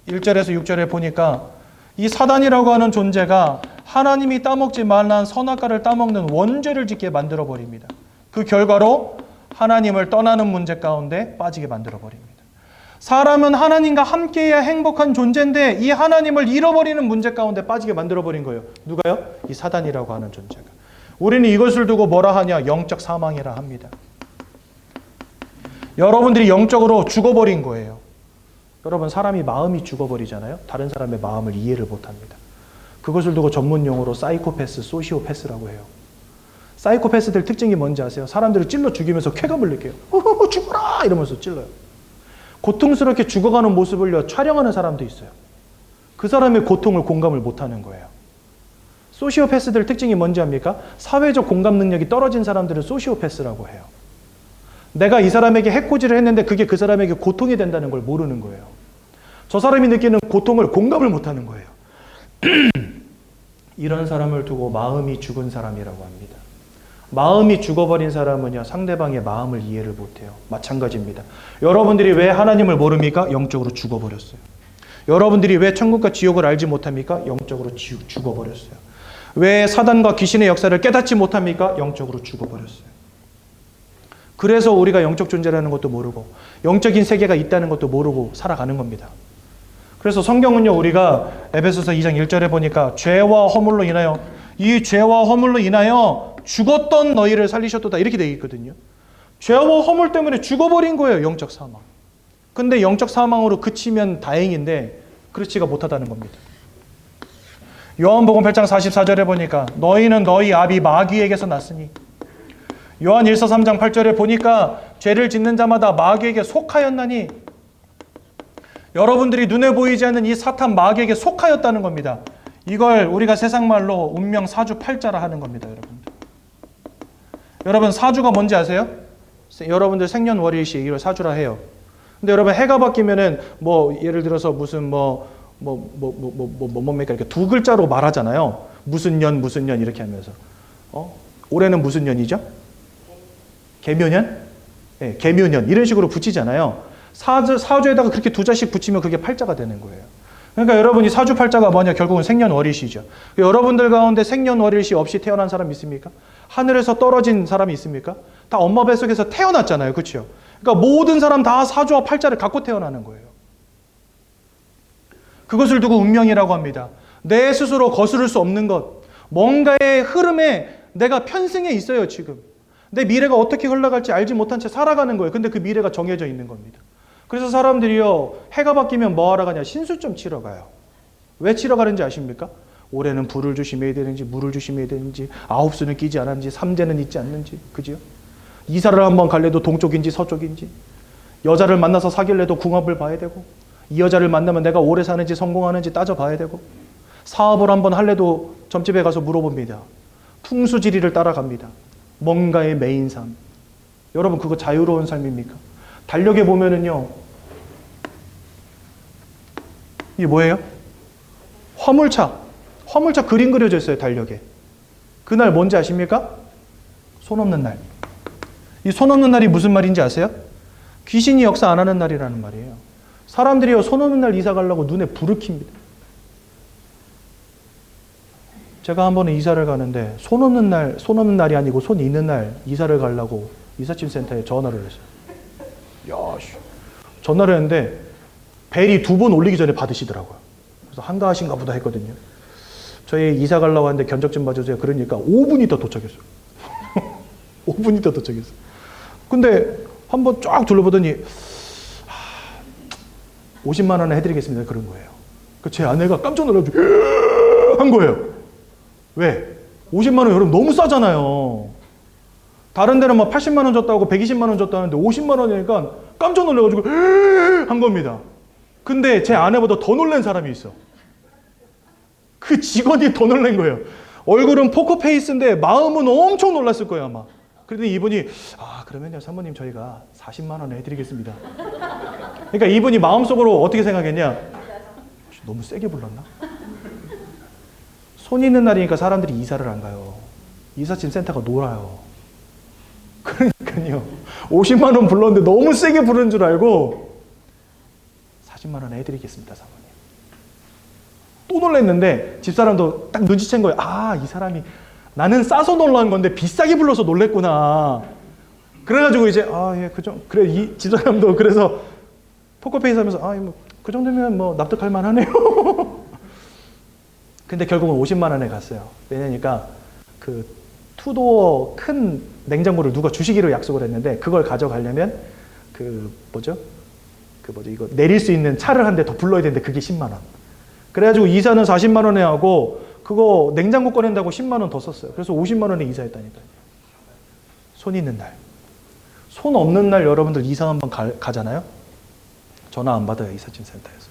1절에서 6절에 보니까 이 사단이라고 하는 존재가 하나님이 따먹지 말란 선악과를 따먹는 원죄를 짓게 만들어버립니다. 그 결과로 하나님을 떠나는 문제 가운데 빠지게 만들어버립니다. 사람은 하나님과 함께해야 행복한 존재인데 이 하나님을 잃어버리는 문제 가운데 빠지게 만들어버린 거예요. 누가요? 이 사단이라고 하는 존재가. 우리는 이것을 두고 뭐라 하냐? 영적 사망이라 합니다. 여러분들이 영적으로 죽어버린 거예요. 여러분, 사람이 마음이 죽어버리잖아요. 다른 사람의 마음을 이해를 못합니다. 그것을 두고 전문 용어로 사이코패스, 소시오패스라고 해요. 사이코패스들 특징이 뭔지 아세요? 사람들을 찔러 죽이면서 쾌감을 느껴요. 죽어라! 이러면서 찔러요. 고통스럽게 죽어가는 모습을 촬영하는 사람도 있어요. 그 사람의 고통을 공감을 못하는 거예요. 소시오패스들 특징이 뭔지 압니까? 사회적 공감 능력이 떨어진 사람들은 소시오패스라고 해요. 내가 이 사람에게 해코지를 했는데 그게 그 사람에게 고통이 된다는 걸 모르는 거예요. 저 사람이 느끼는 고통을 공감을 못하는 거예요. 이런 사람을 두고 마음이 죽은 사람이라고 합니다. 마음이 죽어버린 사람은요, 상대방의 마음을 이해를 못해요. 마찬가지입니다. 여러분들이 왜 하나님을 모릅니까? 영적으로 죽어버렸어요. 여러분들이 왜 천국과 지옥을 알지 못합니까? 영적으로 죽어버렸어요. 왜 사단과 귀신의 역사를 깨닫지 못합니까? 영적으로 죽어버렸어요. 그래서 우리가 영적 존재라는 것도 모르고 영적인 세계가 있다는 것도 모르고 살아가는 겁니다. 그래서 성경은요, 우리가 에베소서 2장 1절에 보니까 죄와 허물로 인하여, 이 죄와 허물로 인하여 죽었던 너희를 살리셨도다, 이렇게 되어 있거든요. 죄와 허물 때문에 죽어버린 거예요, 영적 사망. 근데 영적 사망으로 그치면 다행인데 그렇지가 못하다는 겁니다. 요한복음 8장 44절에 보니까 너희는 너희 아비 마귀에게서 났으니, 요한 1서 3장 8절에 보니까 죄를 짓는 자마다 마귀에게 속하였나니, 여러분들이 눈에 보이지 않는 이 사탄 마귀에게 속하였다는 겁니다. 이걸 우리가 세상 말로 운명 사주팔자라 하는 겁니다, 여러분들. 여러분, 사주가 뭔지 아세요? 여러분들 생년월일시 이걸 사주라 해요. 근데 여러분, 해가 바뀌면은 예를 들어서 무슨 뭡니까 이렇게 두 글자로 말하잖아요. 무슨 년 이렇게 하면서. 올해는 무슨 년이죠? 개묘년? 네, 개묘년 이런 식으로 붙이잖아요. 사주에다가 그렇게 두 자씩 붙이면 그게 팔자가 되는 거예요. 그러니까 여러분이 사주팔자가 뭐냐? 결국은 생년월일시죠. 여러분들 가운데 생년월일시 없이 태어난 사람 있습니까? 하늘에서 떨어진 사람이 있습니까? 다 엄마 뱃속에서 태어났잖아요. 그렇죠? 그러니까 모든 사람 다 사주와 팔자를 갖고 태어나는 거예요. 그것을 두고 운명이라고 합니다. 내 스스로 거스를 수 없는 것, 뭔가의 흐름에 내가 편승해 있어요. 지금 내 미래가 어떻게 흘러갈지 알지 못한 채 살아가는 거예요. 근데 그 미래가 정해져 있는 겁니다. 그래서 사람들이요, 해가 바뀌면 뭐 하러 가냐? 신수점 치러 가요. 왜 치러 가는지 아십니까? 올해는 불을 조심해야 되는지 물을 조심해야 되는지, 9수는 끼지 않았는지, 3재는 있지 않는지, 그죠? 이사를 한번 갈래도 동쪽인지 서쪽인지, 여자를 만나서 사귈래도 궁합을 봐야 되고, 이 여자를 만나면 내가 오래 사는지 성공하는지 따져봐야 되고, 사업을 한번 할래도 점집에 가서 물어봅니다. 풍수지리를 따라갑니다. 뭔가의 메인 삶. 여러분, 그거 자유로운 삶입니까? 달력에 보면은요, 이게 뭐예요? 화물차 그림 그려져 있어요, 달력에. 그날 뭔지 아십니까? 손 없는 날. 이 손 없는 날이 무슨 말인지 아세요? 귀신이 역사 안 하는 날이라는 말이에요. 사람들이요, 손 없는 날 이사 가려고 눈에 불을 킵니다. 제가 한 번은 이사를 가는데 손 없는 날이 아니고 손 있는 날 이사를 가려고 이삿짐 센터에 전화를 했어요. 전화를 했는데 벨이 2번 올리기 전에 받으시더라고요. 그래서 한가하신가 보다 했거든요. 저희 이사 가려고 하는데 견적 좀 봐주세요. 그러니까 5분 있다 도착했어요. 5분 있다 도착했어요. 근데 한번 쫙 둘러보더니 50만 원에 해드리겠습니다. 그런 거예요. 제 아내가 깜짝 놀라가지고 한 거예요. 왜? 50만 원 여러분 너무 싸잖아요. 다른 데는 막 80만 원 줬다고 120만 원 줬다는데 50만 원이니까 깜짝 놀라가지고 한 겁니다. 근데 제 아내보다 더 놀란 사람이 있어. 그 직원이 더 놀란 거예요. 얼굴은 포커페이스인데 마음은 엄청 놀랐을 거예요 아마. 그랬더니 이분이 그러면요 사모님 저희가 40만 원 해드리겠습니다. 그러니까 이분이 마음속으로 어떻게 생각했냐? 너무 세게 불렀나? 손 있는 날이니까 사람들이 이사를 안 가요. 이삿짐 센터가 놀아요. 그러니까요 50만 원 불렀는데 너무 세게 부른 줄 알고 40만 원 해드리겠습니다 사모님. 또 놀랐는데 집사람도 딱 눈치챈 거예요. 이 사람이 나는 싸서 놀란 건데 비싸게 불러서 놀랬구나. 그래가지고 이제 예 그래 이 집사람도 그래서 포커페이스 하면서 그 정도면 뭐 납득할 만하네요. 근데 결국은 50만 원에 갔어요. 왜냐니까 그 투도어 큰 냉장고를 누가 주시기로 약속을 했는데 그걸 가져가려면 이거 내릴 수 있는 차를 한 대 더 불러야 되는데 그게 10만 원. 그래가지고 이사는 40만 원에 하고 그거 냉장고 꺼낸다고 10만 원 더 썼어요. 그래서 50만 원에 이사했다니까요. 손 있는 날. 손 없는 날 여러분들 이사 한번 가잖아요. 전화 안 받아요. 이삿짐 센터에서.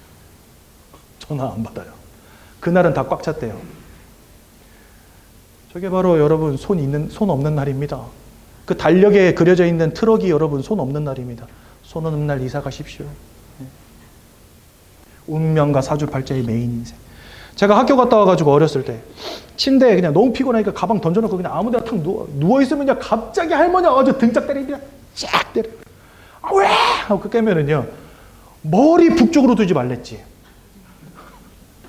전화 안 받아요. 그날은 다 꽉 찼대요. 저게 바로 여러분 손 없는 날입니다. 그 달력에 그려져 있는 트럭이 여러분 손 없는 날입니다. 손 없는 날 이사 가십시오. 운명과 사주팔자의 메인 인생. 제가 학교 갔다 와가지고 어렸을 때 침대에 그냥 너무 피곤하니까 가방 던져놓고 그냥 아무데나 탁 누워있으면 갑자기 할머니가 와서 등짝 때리면 쫙 때려. 왜? 하고 깨면은요 머리 북쪽으로 두지 말랬지.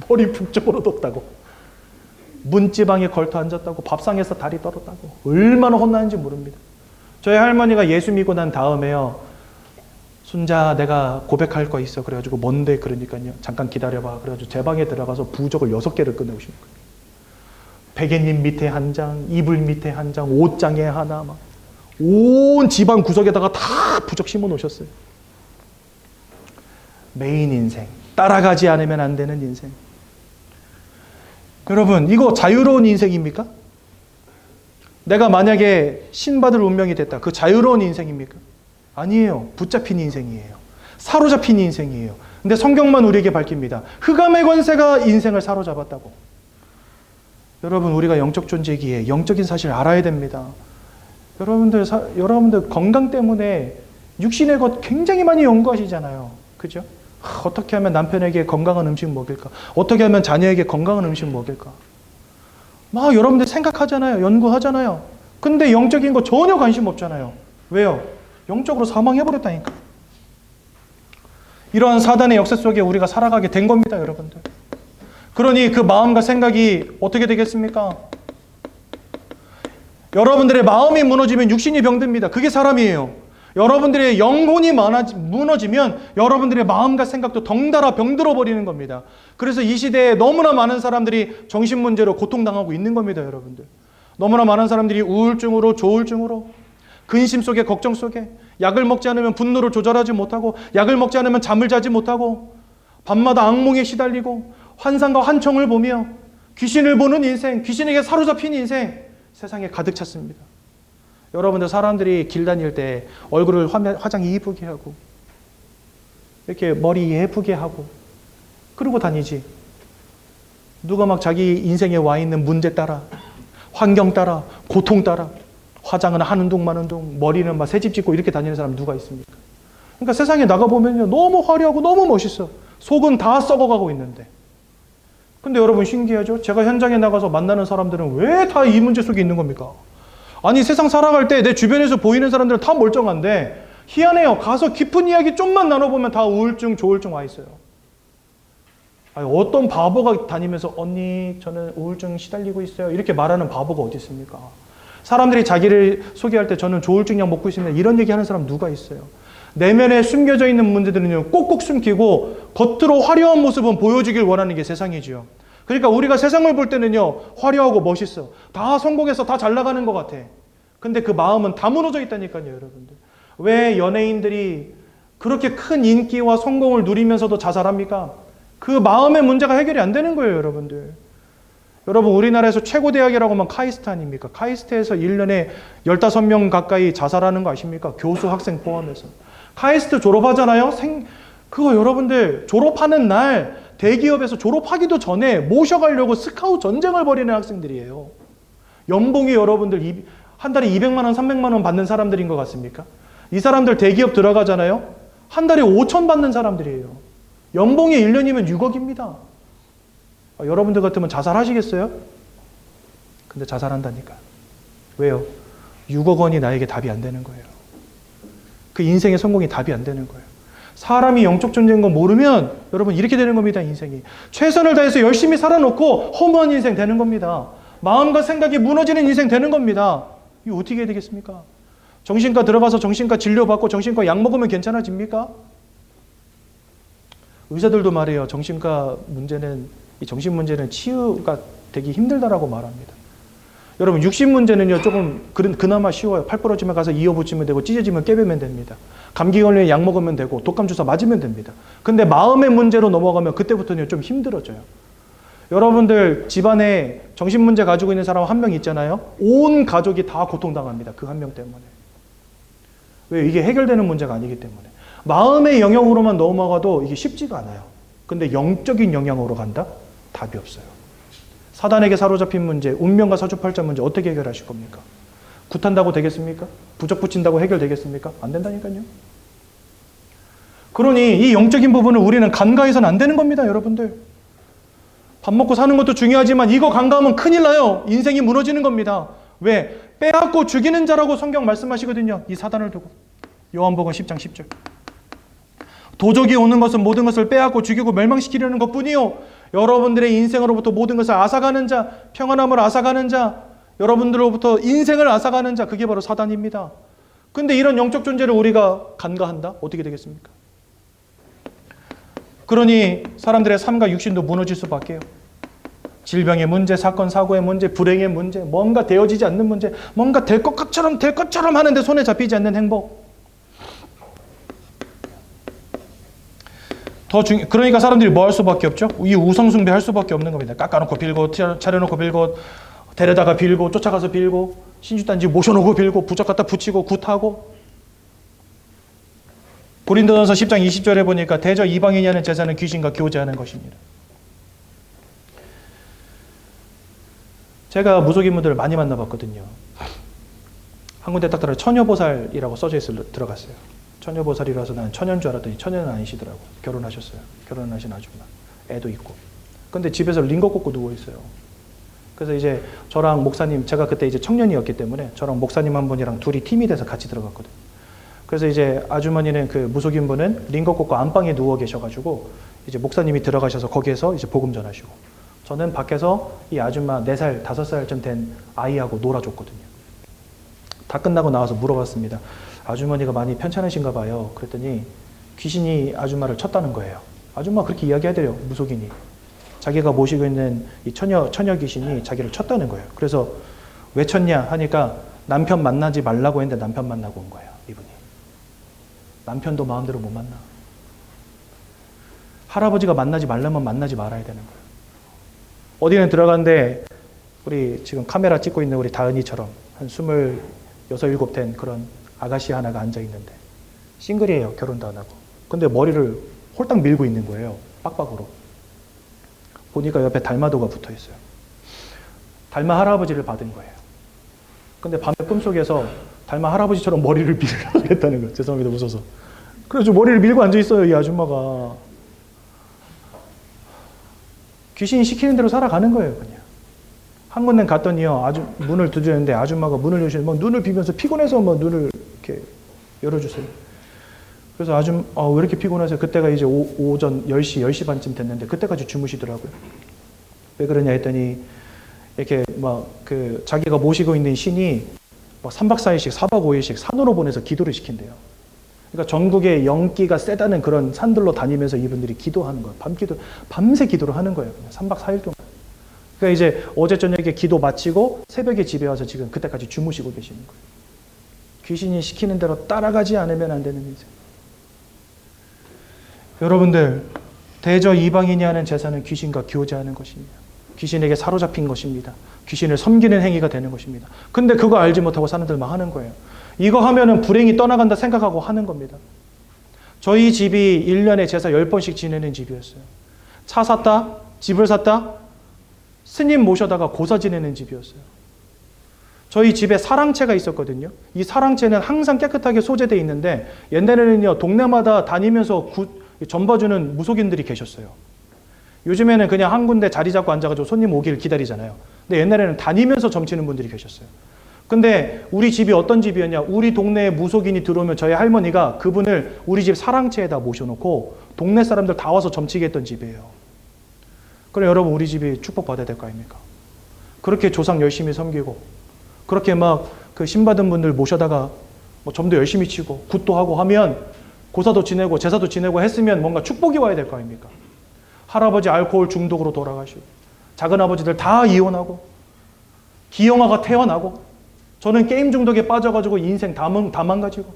머리 북쪽으로 뒀다고. 문지방에 걸터 앉았다고. 밥상에서 다리 떨었다고. 얼마나 혼나는지 모릅니다. 저희 할머니가 예수 믿고 난 다음에요. 순자 내가 고백할 거 있어. 그래가지고 뭔데 그러니까요. 잠깐 기다려봐. 그래가지고 제 방에 들어가서 부적을 6개를 꺼내오신 거예요. 베갯잎 밑에 한 장, 이불 밑에 한 장, 옷장에 하나 막. 온 집안 구석에다가 다 부적 심어 놓으셨어요. 메인 인생. 따라가지 않으면 안 되는 인생. 여러분 이거 자유로운 인생입니까? 내가 만약에 신받을 운명이 됐다. 그 자유로운 인생입니까? 아니에요. 붙잡힌 인생이에요. 사로잡힌 인생이에요. 근데 성경만 우리에게 밝힙니다. 흑암의 권세가 인생을 사로잡았다고. 여러분 우리가 영적 존재기에 영적인 사실을 알아야 됩니다. 여러분들 건강 때문에 육신의 것 굉장히 많이 연구하시잖아요. 그죠? 어떻게 하면 남편에게 건강한 음식 먹일까? 어떻게 하면 자녀에게 건강한 음식 먹일까? 막 여러분들 생각하잖아요. 연구하잖아요. 근데 영적인 거 전혀 관심 없잖아요. 왜요? 영적으로 사망해버렸다니까. 이러한 사단의 역사 속에 우리가 살아가게 된 겁니다, 여러분들. 그러니 그 마음과 생각이 어떻게 되겠습니까? 여러분들의 마음이 무너지면 육신이 병듭니다. 그게 사람이에요. 여러분들의 영혼이 무너지면 여러분들의 마음과 생각도 덩달아 병들어 버리는 겁니다. 그래서 이 시대에 너무나 많은 사람들이 정신문제로 고통당하고 있는 겁니다, 여러분들. 너무나 많은 사람들이 우울증으로, 조울증으로, 근심 속에, 걱정 속에, 약을 먹지 않으면 분노를 조절하지 못하고, 약을 먹지 않으면 잠을 자지 못하고, 밤마다 악몽에 시달리고, 환상과 환청을 보며 귀신을 보는 인생, 귀신에게 사로잡힌 인생, 세상에 가득 찼습니다. 여러분들 사람들이 길 다닐 때 얼굴을 화장 예쁘게 하고 이렇게 머리 예쁘게 하고 그러고 다니지. 누가 막 자기 인생에 와 있는 문제 따라, 환경 따라, 고통 따라 화장은 하는 둥 마는 둥, 머리는 막 새집 짓고 이렇게 다니는 사람 누가 있습니까? 그러니까 세상에 나가보면요 너무 화려하고 너무 멋있어. 속은 다 썩어가고 있는데. 근데 여러분 신기하죠? 제가 현장에 나가서 만나는 사람들은 왜 다 이 문제 속에 있는 겁니까? 아니 세상 살아갈 때 내 주변에서 보이는 사람들은 다 멀쩡한데 희한해요. 가서 깊은 이야기 좀만 나눠보면 다 우울증, 조울증 와 있어요. 아니, 어떤 바보가 다니면서 언니 저는 우울증 시달리고 있어요 이렇게 말하는 바보가 어디 있습니까? 사람들이 자기를 소개할 때 저는 조울증 약 먹고 있습니다 이런 얘기하는 사람 누가 있어요? 내면에 숨겨져 있는 문제들은요 꼭꼭 숨기고 겉으로 화려한 모습은 보여주길 원하는 게 세상이지요. 그러니까 우리가 세상을 볼 때는요 화려하고 멋있어. 다 성공해서 다 잘 나가는 것 같아. 근데 그 마음은 다 무너져 있다니까요, 여러분들. 왜 연예인들이 그렇게 큰 인기와 성공을 누리면서도 자살합니까? 그 마음의 문제가 해결이 안 되는 거예요, 여러분들. 여러분 우리나라에서 최고 대학이라고 하면 카이스트 아닙니까? 카이스트에서 1년에 15명 가까이 자살하는 거 아십니까? 교수, 학생 포함해서. 카이스트 졸업하잖아요? 그거 여러분들 졸업하는 날 대기업에서 졸업하기도 전에 모셔가려고 스카우트 전쟁을 벌이는 학생들이에요. 연봉이 여러분들 한 달에 200만 원, 300만 원 받는 사람들인 것 같습니까? 이 사람들 대기업 들어가잖아요. 한 달에 5천 받는 사람들이에요. 연봉이 1년이면 6억입니다. 여러분들 같으면 자살하시겠어요? 근데 자살한다니까. 왜요? 6억 원이 나에게 답이 안 되는 거예요. 그 인생의 성공이 답이 안 되는 거예요. 사람이 영적 존재인 거 모르면 여러분 이렇게 되는 겁니다. 인생이. 최선을 다해서 열심히 살아놓고 허무한 인생 되는 겁니다. 마음과 생각이 무너지는 인생 되는 겁니다. 이거 어떻게 해야 되겠습니까? 정신과 들어가서 정신과 진료받고 정신과 약 먹으면 괜찮아집니까? 의사들도 말해요. 정신과 문제는, 이 정신 문제는 치유가 되기 힘들다라고 말합니다. 여러분 육신 문제는요 조금 그나마 쉬워요. 팔 부러지면 가서 이어 붙이면 되고 찢어지면 깨매면 됩니다. 감기 걸리면 약 먹으면 되고 독감 주사 맞으면 됩니다. 근데 마음의 문제로 넘어가면 그때부터는 좀 힘들어져요. 여러분들 집안에 정신 문제 가지고 있는 사람 한 명 있잖아요. 온 가족이 다 고통당합니다. 그 한 명 때문에. 왜? 이게 해결되는 문제가 아니기 때문에. 마음의 영역으로만 넘어가도 이게 쉽지가 않아요. 근데 영적인 영역으로 간다? 답이 없어요. 사단에게 사로잡힌 문제, 운명과 사주팔자 문제 어떻게 해결하실 겁니까? 굿한다고 되겠습니까? 부적 붙인다고 해결되겠습니까? 안 된다니까요. 그러니 이 영적인 부분을 우리는 간과해서는 안 되는 겁니다, 여러분들. 밥 먹고 사는 것도 중요하지만 이거 간과하면 큰일 나요. 인생이 무너지는 겁니다. 왜? 빼앗고 죽이는 자라고 성경 말씀하시거든요. 이 사단을 두고. 요한복음 10장 10절. 도적이 오는 것은 모든 것을 빼앗고 죽이고 멸망시키려는 것뿐이요. 여러분들의 인생으로부터 모든 것을 앗아가는 자, 평안함을 앗아가는 자, 여러분들로부터 인생을 앗아가는 자, 그게 바로 사단입니다. 근데 이런 영적 존재를 우리가 간과한다? 어떻게 되겠습니까? 그러니 사람들의 삶과 육신도 무너질 수밖에요. 질병의 문제, 사건, 사고의 문제, 불행의 문제, 뭔가 되어지지 않는 문제, 뭔가 될 것처럼 하는데 손에 잡히지 않는 행복. 그러니까 사람들이 뭐 할 수밖에 없죠? 이 우상숭배 할 수밖에 없는 겁니다. 깎아놓고 빌고, 차려놓고 빌고, 데려다가 빌고, 쫓아가서 빌고, 신주단지 모셔놓고 빌고, 부적 갖다 붙이고, 굿하고. 고린도전서 10장 20절에 보니까 대저 이방인이 하는 제사는 귀신과 교제하는 것입니다. 제가 무속인분들을 많이 만나봤거든요. 한 군데 딱 들어가 처녀보살이라고 써져 있어 들어갔어요. 처녀보살이라서 난 처녀인 줄 알았더니 처녀는 아니시더라고요. 결혼하셨어요. 결혼하신 아줌마. 애도 있고. 근데 집에서 링거 꽂고 누워있어요. 그래서 이제 저랑 목사님, 제가 그때 이제 청년이었기 때문에 저랑 목사님 한 분이랑 둘이 팀이 돼서 같이 들어갔거든요. 그래서 이제 아주머니는 그 무속인분은 링거 꽂고 안방에 누워 계셔가지고 이제 목사님이 들어가셔서 거기에서 이제 복음 전하시고 저는 밖에서 이 아줌마 4살, 5살쯤 된 아이하고 놀아줬거든요. 다 끝나고 나와서 물어봤습니다. 아주머니가 많이 편찮으신가 봐요. 그랬더니 귀신이 아줌마를 쳤다는 거예요. 아줌마 그렇게 이야기하더래요. 무속인이. 자기가 모시고 있는 이 처녀 귀신이 자기를 쳤다는 거예요. 그래서 왜 쳤냐 하니까 남편 만나지 말라고 했는데 남편 만나고 온 거예요. 이분이. 남편도 마음대로 못 만나. 할아버지가 만나지 말라면 만나지 말아야 되는 거예요. 어디는 들어갔는데 우리 지금 카메라 찍고 있는 우리 다은이처럼 한 26, 7 된 그런 아가씨 하나가 앉아있는데 싱글이에요. 결혼도 안 하고. 근데 머리를 홀딱 밀고 있는 거예요. 빡빡으로. 보니까 옆에 달마도가 붙어있어요. 달마 할아버지를 받은 거예요. 근데 밤에 꿈속에서 달마 할아버지처럼 머리를 밀으려고 했다는 거예요. 죄송합니다. 웃어서. 그래서 머리를 밀고 앉아있어요. 이 아줌마가. 귀신이 시키는 대로 살아가는 거예요. 그냥. 한 군데 갔더니요. 문을 두드렸는데 아줌마가 문을 여시면 막 눈을 비면서 피곤해서 막 눈을 이렇게 열어주세요. 그래서 왜 이렇게 피곤하세요? 그때가 이제 오전 10시 반쯤 됐는데 그때까지 주무시더라고요. 왜 그러냐 했더니 이렇게 자기가 모시고 있는 신이 3박 4일씩 4박 5일씩 산으로 보내서 기도를 시킨대요. 그러니까 전국에 영기가 세다는 그런 산들로 다니면서 이분들이 기도하는 거예요. 밤새 기도를 하는 거예요. 그냥 3박 4일 동안. 그러니까 이제 어제 저녁에 기도 마치고 새벽에 집에 와서 지금 그때까지 주무시고 계시는 거예요. 귀신이 시키는 대로 따라가지 않으면 안 되는 인생. 여러분들, 대저 이방인이 하는 제사는 귀신과 교제하는 것입니다. 귀신에게 사로잡힌 것입니다. 귀신을 섬기는 행위가 되는 것입니다. 근데 그거 알지 못하고 사람들만 하는 거예요. 이거 하면은 불행이 떠나간다 생각하고 하는 겁니다. 저희 집이 1년에 제사 10번씩 지내는 집이었어요. 차 샀다, 집을 샀다, 스님 모셔다가 고사 지내는 집이었어요. 저희 집에 사랑채가 있었거든요. 이 사랑채는 항상 깨끗하게 소재되어 있는데 옛날에는요, 동네마다 다니면서 점봐주는 무속인들이 계셨어요. 요즘에는 그냥 한 군데 자리 잡고 앉아가지고 손님 오기를 기다리잖아요. 근데 옛날에는 다니면서 점치는 분들이 계셨어요. 근데 우리 집이 어떤 집이었냐? 우리 동네에 무속인이 들어오면 저희 할머니가 그분을 우리 집 사랑채에다 모셔놓고 동네 사람들 다 와서 점치게 했던 집이에요. 그래, 여러분, 우리 집이 축복받아야 될 거 아닙니까? 그렇게 조상 열심히 섬기고, 그렇게 막 그 신받은 분들 모셔다가 뭐 점도 열심히 치고, 굿도 하고 하면 고사도 지내고 제사도 지내고 했으면 뭔가 축복이 와야 될 거 아닙니까? 할아버지 알코올 중독으로 돌아가시고, 작은 아버지들 다 이혼하고, 기형아가 태어나고, 저는 게임 중독에 빠져가지고 인생 다 망가지고,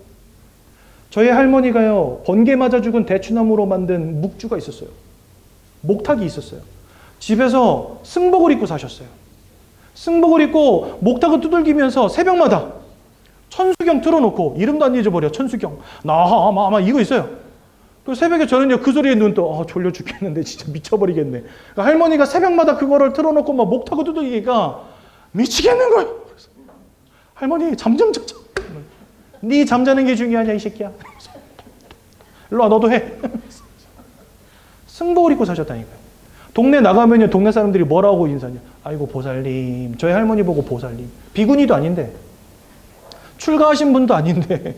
저희 할머니가요, 번개 맞아 죽은 대추나무로 만든 묵주가 있었어요. 목탁이 있었어요. 집에서 승복을 입고 사셨어요. 승복을 입고 목탁을 두들기면서 새벽마다 천수경 틀어놓고, 이름도 안 잊어버려, 천수경. 나마 이거 있어요. 또 새벽에 저는요, 그 소리에 눈 떠, 졸려 죽겠는데, 진짜 미쳐버리겠네. 그러니까 할머니가 새벽마다 그거를 틀어놓고 막 목탁을 두들기니까 미치겠는 거예요. 그래서 할머니, 잠 좀 자자. 네 잠자는 게 중요하냐, 이 새끼야. 일로 와, 너도 해. 승복을 입고 사셨다니까요. 동네 나가면요, 동네 사람들이 뭐라고 인사하냐. 아이고, 보살님. 저희 할머니 보고 보살님. 비구니도 아닌데, 출가하신 분도 아닌데.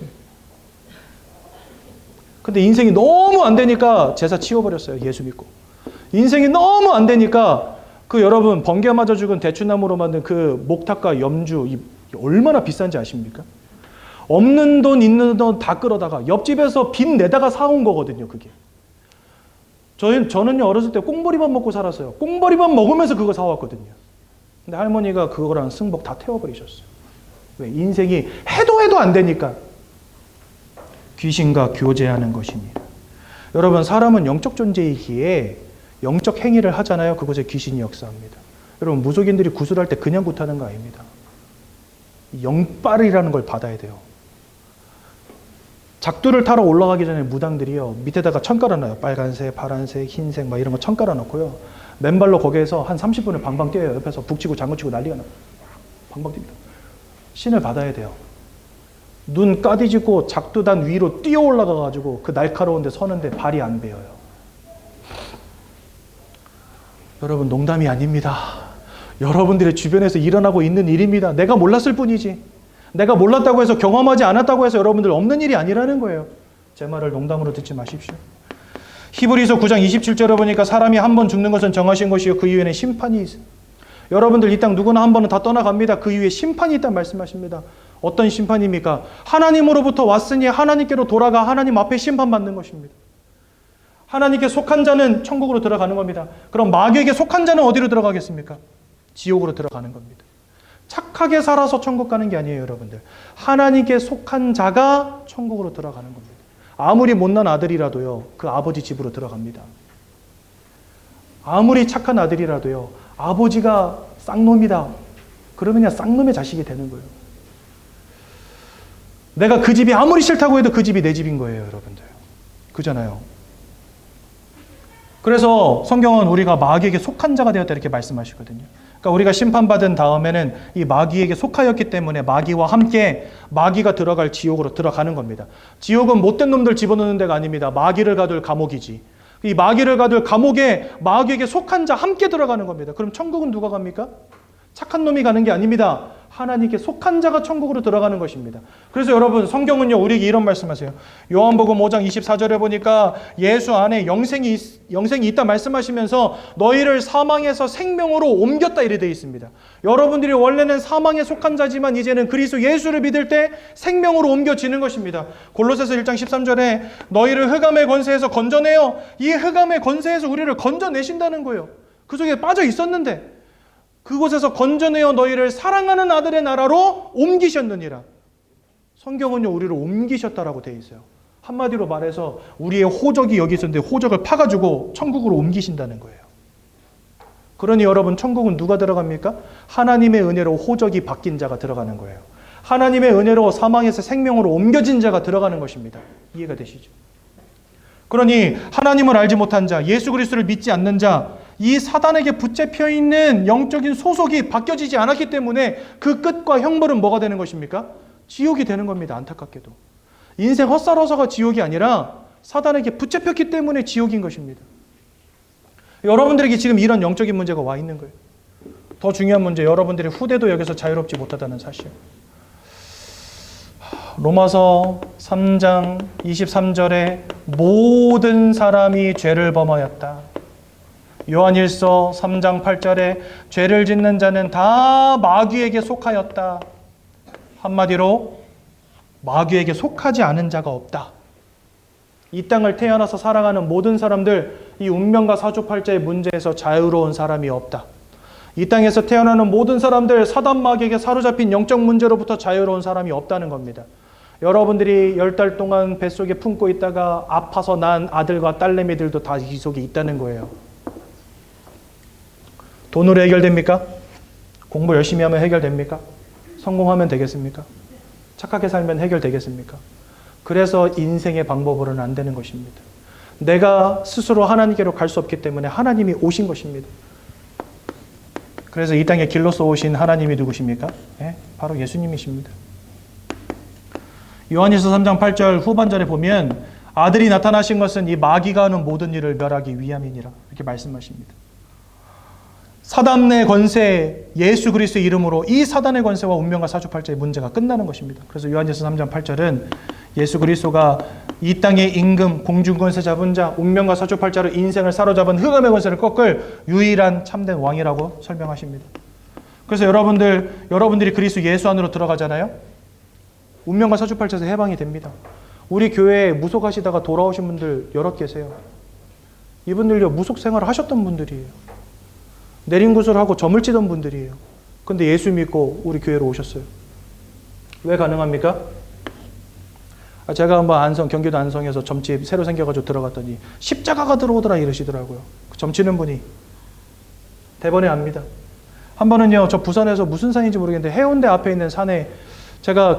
근데 인생이 너무 안 되니까 제사 치워버렸어요. 예수 믿고. 인생이 너무 안 되니까 그 여러분, 번개 맞아 죽은 대추나무로 만든 그 목탁과 염주, 얼마나 비싼지 아십니까? 없는 돈 있는 돈 다 끌어다가 옆집에서 빚 내다가 사온 거거든요, 그게. 저는요, 어렸을 때 꽁보리밥 먹고 살았어요. 꽁보리밥 먹으면서 그거 사왔거든요. 근데 할머니가 그거랑 승복 다 태워버리셨어요. 왜? 인생이 해도 안 되니까. 귀신과 교제하는 것입니다. 여러분, 사람은 영적 존재이기에 영적 행위를 하잖아요. 그것에 귀신이 역사합니다. 여러분, 무속인들이 구슬할 때 그냥 굿하는 거 아닙니다. 영빨이라는 걸 받아야 돼요. 작두를 타러 올라가기 전에 무당들이요, 밑에다가 천 깔아놔요. 빨간색, 파란색, 흰색 막 이런 거 천 깔아놓고요, 맨발로 거기에서 한 30분을 방방 뛰어요. 옆에서 북치고 장구치고 난리가 나요. 방방 뜁니다. 신을 받아야 돼요. 눈 까디지고 작두단 위로 뛰어 올라가가지고 그 날카로운 데 서는데 발이 안 베어요. 여러분, 농담이 아닙니다. 여러분들의 주변에서 일어나고 있는 일입니다. 내가 몰랐을 뿐이지. 내가 몰랐다고 해서, 경험하지 않았다고 해서 여러분들 없는 일이 아니라는 거예요. 제 말을 농담으로 듣지 마십시오. 히브리서 9장 27절에 보니까 사람이 한 번 죽는 것은 정하신 것이요 그 이후에는 심판이 있어요. 여러분들 이 땅 누구나 한 번은 다 떠나갑니다. 그 이후에 심판이 있다는 말씀하십니다. 어떤 심판입니까? 하나님으로부터 왔으니 하나님께로 돌아가 하나님 앞에 심판받는 것입니다. 하나님께 속한 자는 천국으로 들어가는 겁니다. 그럼 마귀에게 속한 자는 어디로 들어가겠습니까? 지옥으로 들어가는 겁니다. 착하게 살아서 천국 가는 게 아니에요, 여러분들. 하나님께 속한 자가 천국으로 들어가는 겁니다. 아무리 못난 아들이라도요, 그 아버지 집으로 들어갑니다. 아무리 착한 아들이라도요, 아버지가 쌍놈이다 그러면 그냥 쌍놈의 자식이 되는 거예요. 내가 그 집이 아무리 싫다고 해도 그 집이 내 집인 거예요, 여러분들. 그잖아요. 그래서 성경은 우리가 마귀에게 속한 자가 되었다 이렇게 말씀하시거든요. 그러니까 우리가 심판받은 다음에는 이 마귀에게 속하였기 때문에 마귀와 함께 마귀가 들어갈 지옥으로 들어가는 겁니다. 지옥은 못된 놈들 집어넣는 데가 아닙니다. 마귀를 가둘 감옥이지. 이 마귀를 가둘 감옥에 마귀에게 속한 자 함께 들어가는 겁니다. 그럼 천국은 누가 갑니까? 착한 놈이 가는 게 아닙니다. 하나님께 속한 자가 천국으로 들어가는 것입니다. 그래서 여러분, 성경은요, 우리에게 이런 말씀하세요. 요한복음 5장 24절에 보니까 예수 안에 영생이 있다 말씀하시면서 너희를 사망에서 생명으로 옮겼다 이래 되어 있습니다. 여러분들이 원래는 사망에 속한 자지만 이제는 그리스도 예수를 믿을 때 생명으로 옮겨지는 것입니다. 골로새서 1장 13절에 너희를 흑암의 권세에서 건져내어, 이 흑암의 권세에서 우리를 건져내신다는 거예요. 그 속에 빠져 있었는데 그곳에서 건져내어 너희를 사랑하는 아들의 나라로 옮기셨느니라. 성경은요, 우리를 옮기셨다라고 되어 있어요. 한마디로 말해서 우리의 호적이 여기 있었는데 호적을 파가지고 천국으로 옮기신다는 거예요. 그러니 여러분, 천국은 누가 들어갑니까? 하나님의 은혜로 호적이 바뀐 자가 들어가는 거예요. 하나님의 은혜로 사망에서 생명으로 옮겨진 자가 들어가는 것입니다. 이해가 되시죠? 그러니 하나님을 알지 못한 자, 예수 그리스도를 믿지 않는 자, 이 사단에게 붙잡혀 있는 영적인 소속이 바뀌어지지 않았기 때문에 그 끝과 형벌은 뭐가 되는 것입니까? 지옥이 되는 겁니다. 안타깝게도. 인생 헛살아서가 지옥이 아니라 사단에게 붙잡혔기 때문에 지옥인 것입니다. 여러분들에게 지금 이런 영적인 문제가 와 있는 거예요. 더 중요한 문제, 여러분들의 후대도 여기서 자유롭지 못하다는 사실. 로마서 3장 23절에 모든 사람이 죄를 범하였다. 요한일서 3장 8절에 죄를 짓는 자는 다 마귀에게 속하였다. 한마디로 마귀에게 속하지 않은 자가 없다. 이 땅을 태어나서 살아가는 모든 사람들, 이 운명과 사주팔자의 문제에서 자유로운 사람이 없다. 이 땅에서 태어나는 모든 사람들, 사단 마귀에게 사로잡힌 영적 문제로부터 자유로운 사람이 없다는 겁니다. 여러분들이 10달 동안 뱃속에 품고 있다가 아파서 난 아들과 딸내미들도 다 이 속에 있다는 거예요. 돈으로 해결됩니까? 공부 열심히 하면 해결됩니까? 성공하면 되겠습니까? 착하게 살면 해결되겠습니까? 그래서 인생의 방법으로는 안 되는 것입니다. 내가 스스로 하나님께로 갈 수 없기 때문에 하나님이 오신 것입니다. 그래서 이 땅에 길로서 오신 하나님이 누구십니까? 바로 예수님이십니다. 요한일서 3장 8절 후반절에 보면 아들이 나타나신 것은 이 마귀가 하는 모든 일을 멸하기 위함이니라 이렇게 말씀하십니다. 사단의 권세, 예수 그리스도의 이름으로 이 사단의 권세와 운명과 사주팔자의 문제가 끝나는 것입니다. 그래서 요한일서 3장 8절은 예수 그리스도가 이 땅의 임금, 공중권세 잡은 자, 운명과 사주팔자로 인생을 사로잡은 흑암의 권세를 꺾을 유일한 참된 왕이라고 설명하십니다. 그래서 여러분들이 그리스도 예수 안으로 들어가잖아요. 운명과 사주팔자에서 해방이 됩니다. 우리 교회에 무속하시다가 돌아오신 분들 여럿 계세요. 이분들요 무속 생활을 하셨던 분들이에요. 내린구슬 하고 점을 치던 분들이에요. 근데 예수 믿고 우리 교회로 오셨어요. 왜 가능합니까? 제가 한번 경기도 안성에서 점집 새로 생겨가지고 들어갔더니 십자가가 들어오더라 이러시더라고요. 점치는 분이 대번에 압니다. 한 번은요, 저 부산에서 무슨 산인지 모르겠는데 해운대 앞에 있는 산에 제가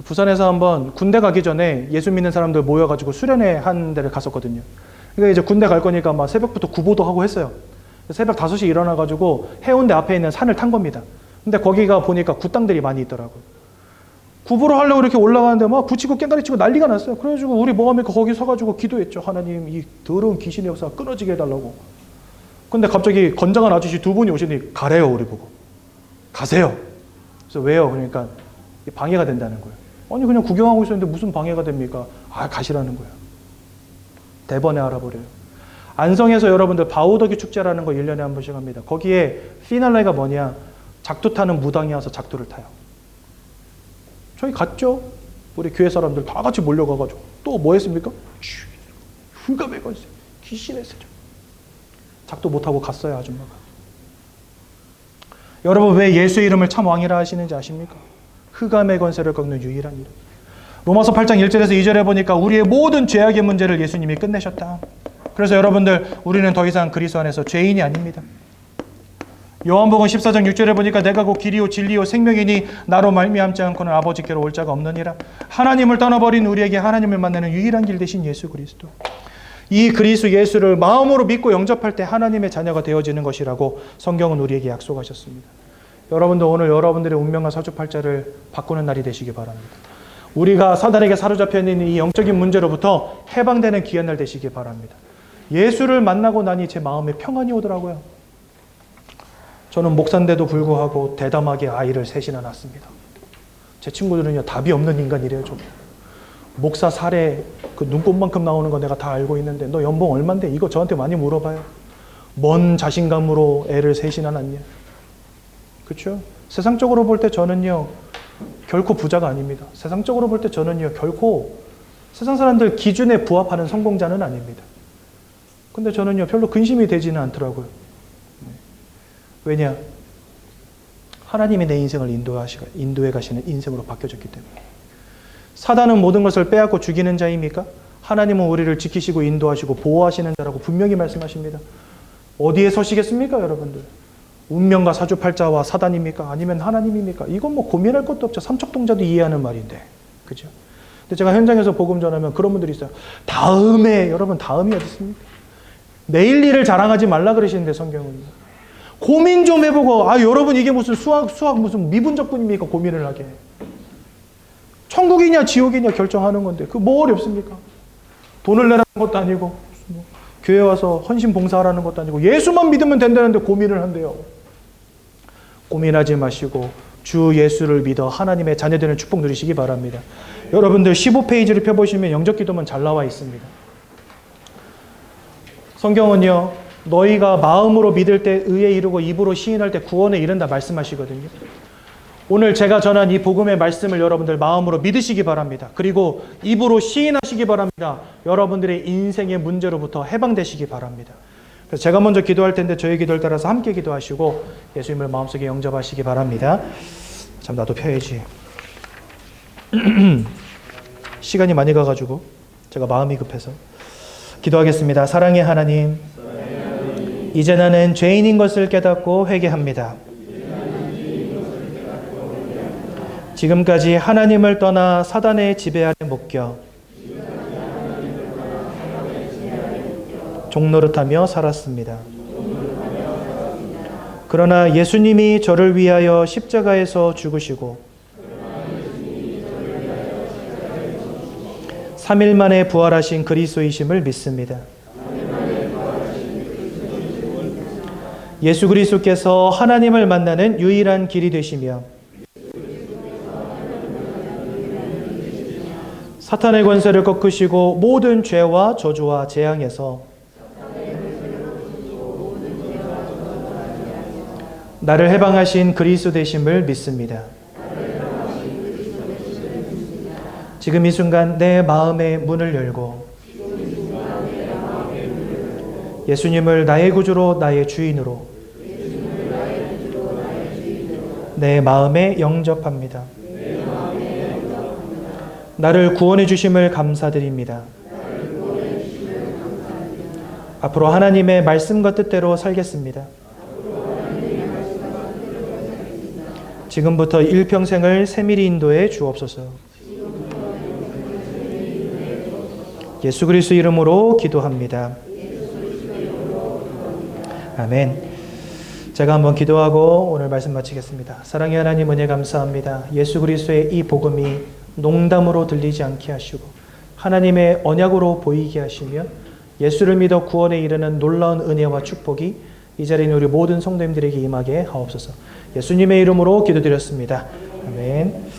부산에서 한번 군대 가기 전에 예수 믿는 사람들 모여가지고 수련회 한 데를 갔었거든요. 그러니까 이제 군대 갈 거니까 막 새벽부터 구보도 하고 했어요. 새벽 5시 일어나가지고 해운대 앞에 있는 산을 탄 겁니다. 근데 거기가 보니까 굿당들이 많이 있더라고요. 구보를 하려고 이렇게 올라가는데 막 붙이고 깽가리 치고 난리가 났어요. 그래가지고 우리 뭐 합니까? 거기 서가지고 기도했죠. 하나님 이 더러운 귀신의 역사가 끊어지게 해달라고. 근데 갑자기 건장한 아저씨 2분이 오시니 가래요. 우리 보고. 가세요. 그래서 왜요? 그러니까 방해가 된다는 거예요. 아니 그냥 구경하고 있었는데 무슨 방해가 됩니까? 가시라는 거예요. 대번에 알아버려요. 안성에서 여러분들 바우더기 축제라는 거 1년에 한 번씩 합니다. 거기에 피날레가 뭐냐? 작두 타는 무당이 와서 작두를 타요. 저희 갔죠? 우리 교회 사람들 다 같이 몰려가가지고 또 뭐 했습니까? 흑암의 권세, 귀신의 세력. 작두 못하고 갔어요, 아줌마가. 여러분 왜 예수의 이름을 참 왕이라 하시는지 아십니까? 흑암의 권세를 꺾는 유일한 이름. 로마서 8장 1절에서 2절에 보니까 우리의 모든 죄악의 문제를 예수님이 끝내셨다. 그래서 여러분들 우리는 더 이상 그리스도 안에서 죄인이 아닙니다. 요한복음 14장 6절에 보니까 내가 곧 길이요 진리요 생명이니 나로 말미암지 않고는 아버지께로 올 자가 없느니라. 하나님을 떠나버린 우리에게 하나님을 만나는 유일한 길 되신 예수 그리스도. 이 그리스도 예수를 마음으로 믿고 영접할 때 하나님의 자녀가 되어지는 것이라고 성경은 우리에게 약속하셨습니다. 여러분들 오늘 여러분들의 운명과 사주팔자를 바꾸는 날이 되시기 바랍니다. 우리가 사단에게 사로잡혀 있는 이 영적인 문제로부터 해방되는 귀한 날 되시기 바랍니다. 예수를 만나고 나니 제 마음에 평안이 오더라고요. 저는 목사인데도 불구하고 대담하게 아이를 셋이나 낳았습니다. 제 친구들은요 답이 없는 인간이래요. 좀. 목사 사례 그 눈곱만큼 나오는 거 내가 다 알고 있는데 너 연봉 얼만데? 이거 저한테 많이 물어봐요. 뭔 자신감으로 애를 셋이나 낳냐. 그렇죠? 세상적으로 볼 때 저는요 결코 부자가 아닙니다. 세상적으로 볼 때 저는요 결코 세상 사람들 기준에 부합하는 성공자는 아닙니다. 근데 저는요 별로 근심이 되지는 않더라고요. 왜냐? 하나님이 내 인생을 인도해 가시는 인생으로 바뀌어졌기 때문에. 사단은 모든 것을 빼앗고 죽이는 자입니까? 하나님은 우리를 지키시고 인도하시고 보호하시는 자라고 분명히 말씀하십니다. 어디에 서시겠습니까, 여러분들? 운명과 사주팔자와 사단입니까? 아니면 하나님입니까? 이건 뭐 고민할 것도 없죠. 삼척동자도 이해하는 말인데. 그죠? 근데 제가 현장에서 복음 전하면 그런 분들이 있어요. 여러분 다음이 어디 있습니까? 내일 일을 자랑하지 말라 그러시는데 성경은 고민 좀 해보고 여러분 이게 무슨 수학 무슨 미분적분입니까? 고민을 하게. 천국이냐 지옥이냐 결정하는 건데 그 뭐 어렵습니까? 돈을 내라는 것도 아니고 뭐 교회 와서 헌신 봉사하라는 것도 아니고 예수만 믿으면 된다는데 고민을 한대요. 고민하지 마시고 주 예수를 믿어 하나님의 자녀되는 축복 누리시기 바랍니다. 여러분들 15페이지를 펴보시면 영적기도문 잘 나와 있습니다. 성경은요, 너희가 마음으로 믿을 때 의에 이르고 입으로 시인할 때 구원에 이른다 말씀하시거든요. 오늘 제가 전한 이 복음의 말씀을 여러분들 마음으로 믿으시기 바랍니다. 그리고 입으로 시인하시기 바랍니다. 여러분들의 인생의 문제로부터 해방되시기 바랍니다. 그래서 제가 먼저 기도할 텐데 저희 기도를 따라서 함께 기도하시고 예수님을 마음속에 영접하시기 바랍니다. 참 나도 펴야지. 시간이 많이 가가지고 제가 마음이 급해서 기도하겠습니다. 사랑의 하나님, 이제 나는 죄인인 것을 깨닫고 회개합니다. 지금까지 하나님을 떠나 사단의 지배 아래 묶여 종노릇하며 살았습니다. 그러나 예수님이 저를 위하여 십자가에서 죽으시고 3일 만에 부활하신 그리스도이심을 믿습니다. 예수 그리스도께서 하나님을 만나는 유일한 길이 되시며 사탄의 권세를 꺾으시고 모든 죄와 저주와 재앙에서 나를 해방하신 그리스도 되심을 믿습니다. 지금 이 순간 내 마음의 문을 열고 예수님을 나의 구주로 나의 주인으로 내 마음에 영접합니다. 나를 구원해 주심을 감사드립니다. 앞으로 하나님의 말씀과 뜻대로 살겠습니다. 지금부터 일평생을 세밀히 인도해 주옵소서. 예수 그리스도 이름으로 기도합니다. 아멘. 제가 한번 기도하고 오늘 말씀 마치겠습니다. 사랑의 하나님, 은혜 감사합니다. 예수 그리스도의 이 복음이 농담으로 들리지 않게 하시고 하나님의 언약으로 보이게 하시며 예수를 믿어 구원에 이르는 놀라운 은혜와 축복이 이 자리에 있는 우리 모든 성도님들에게 임하게 하옵소서. 예수님의 이름으로 기도드렸습니다. 아멘.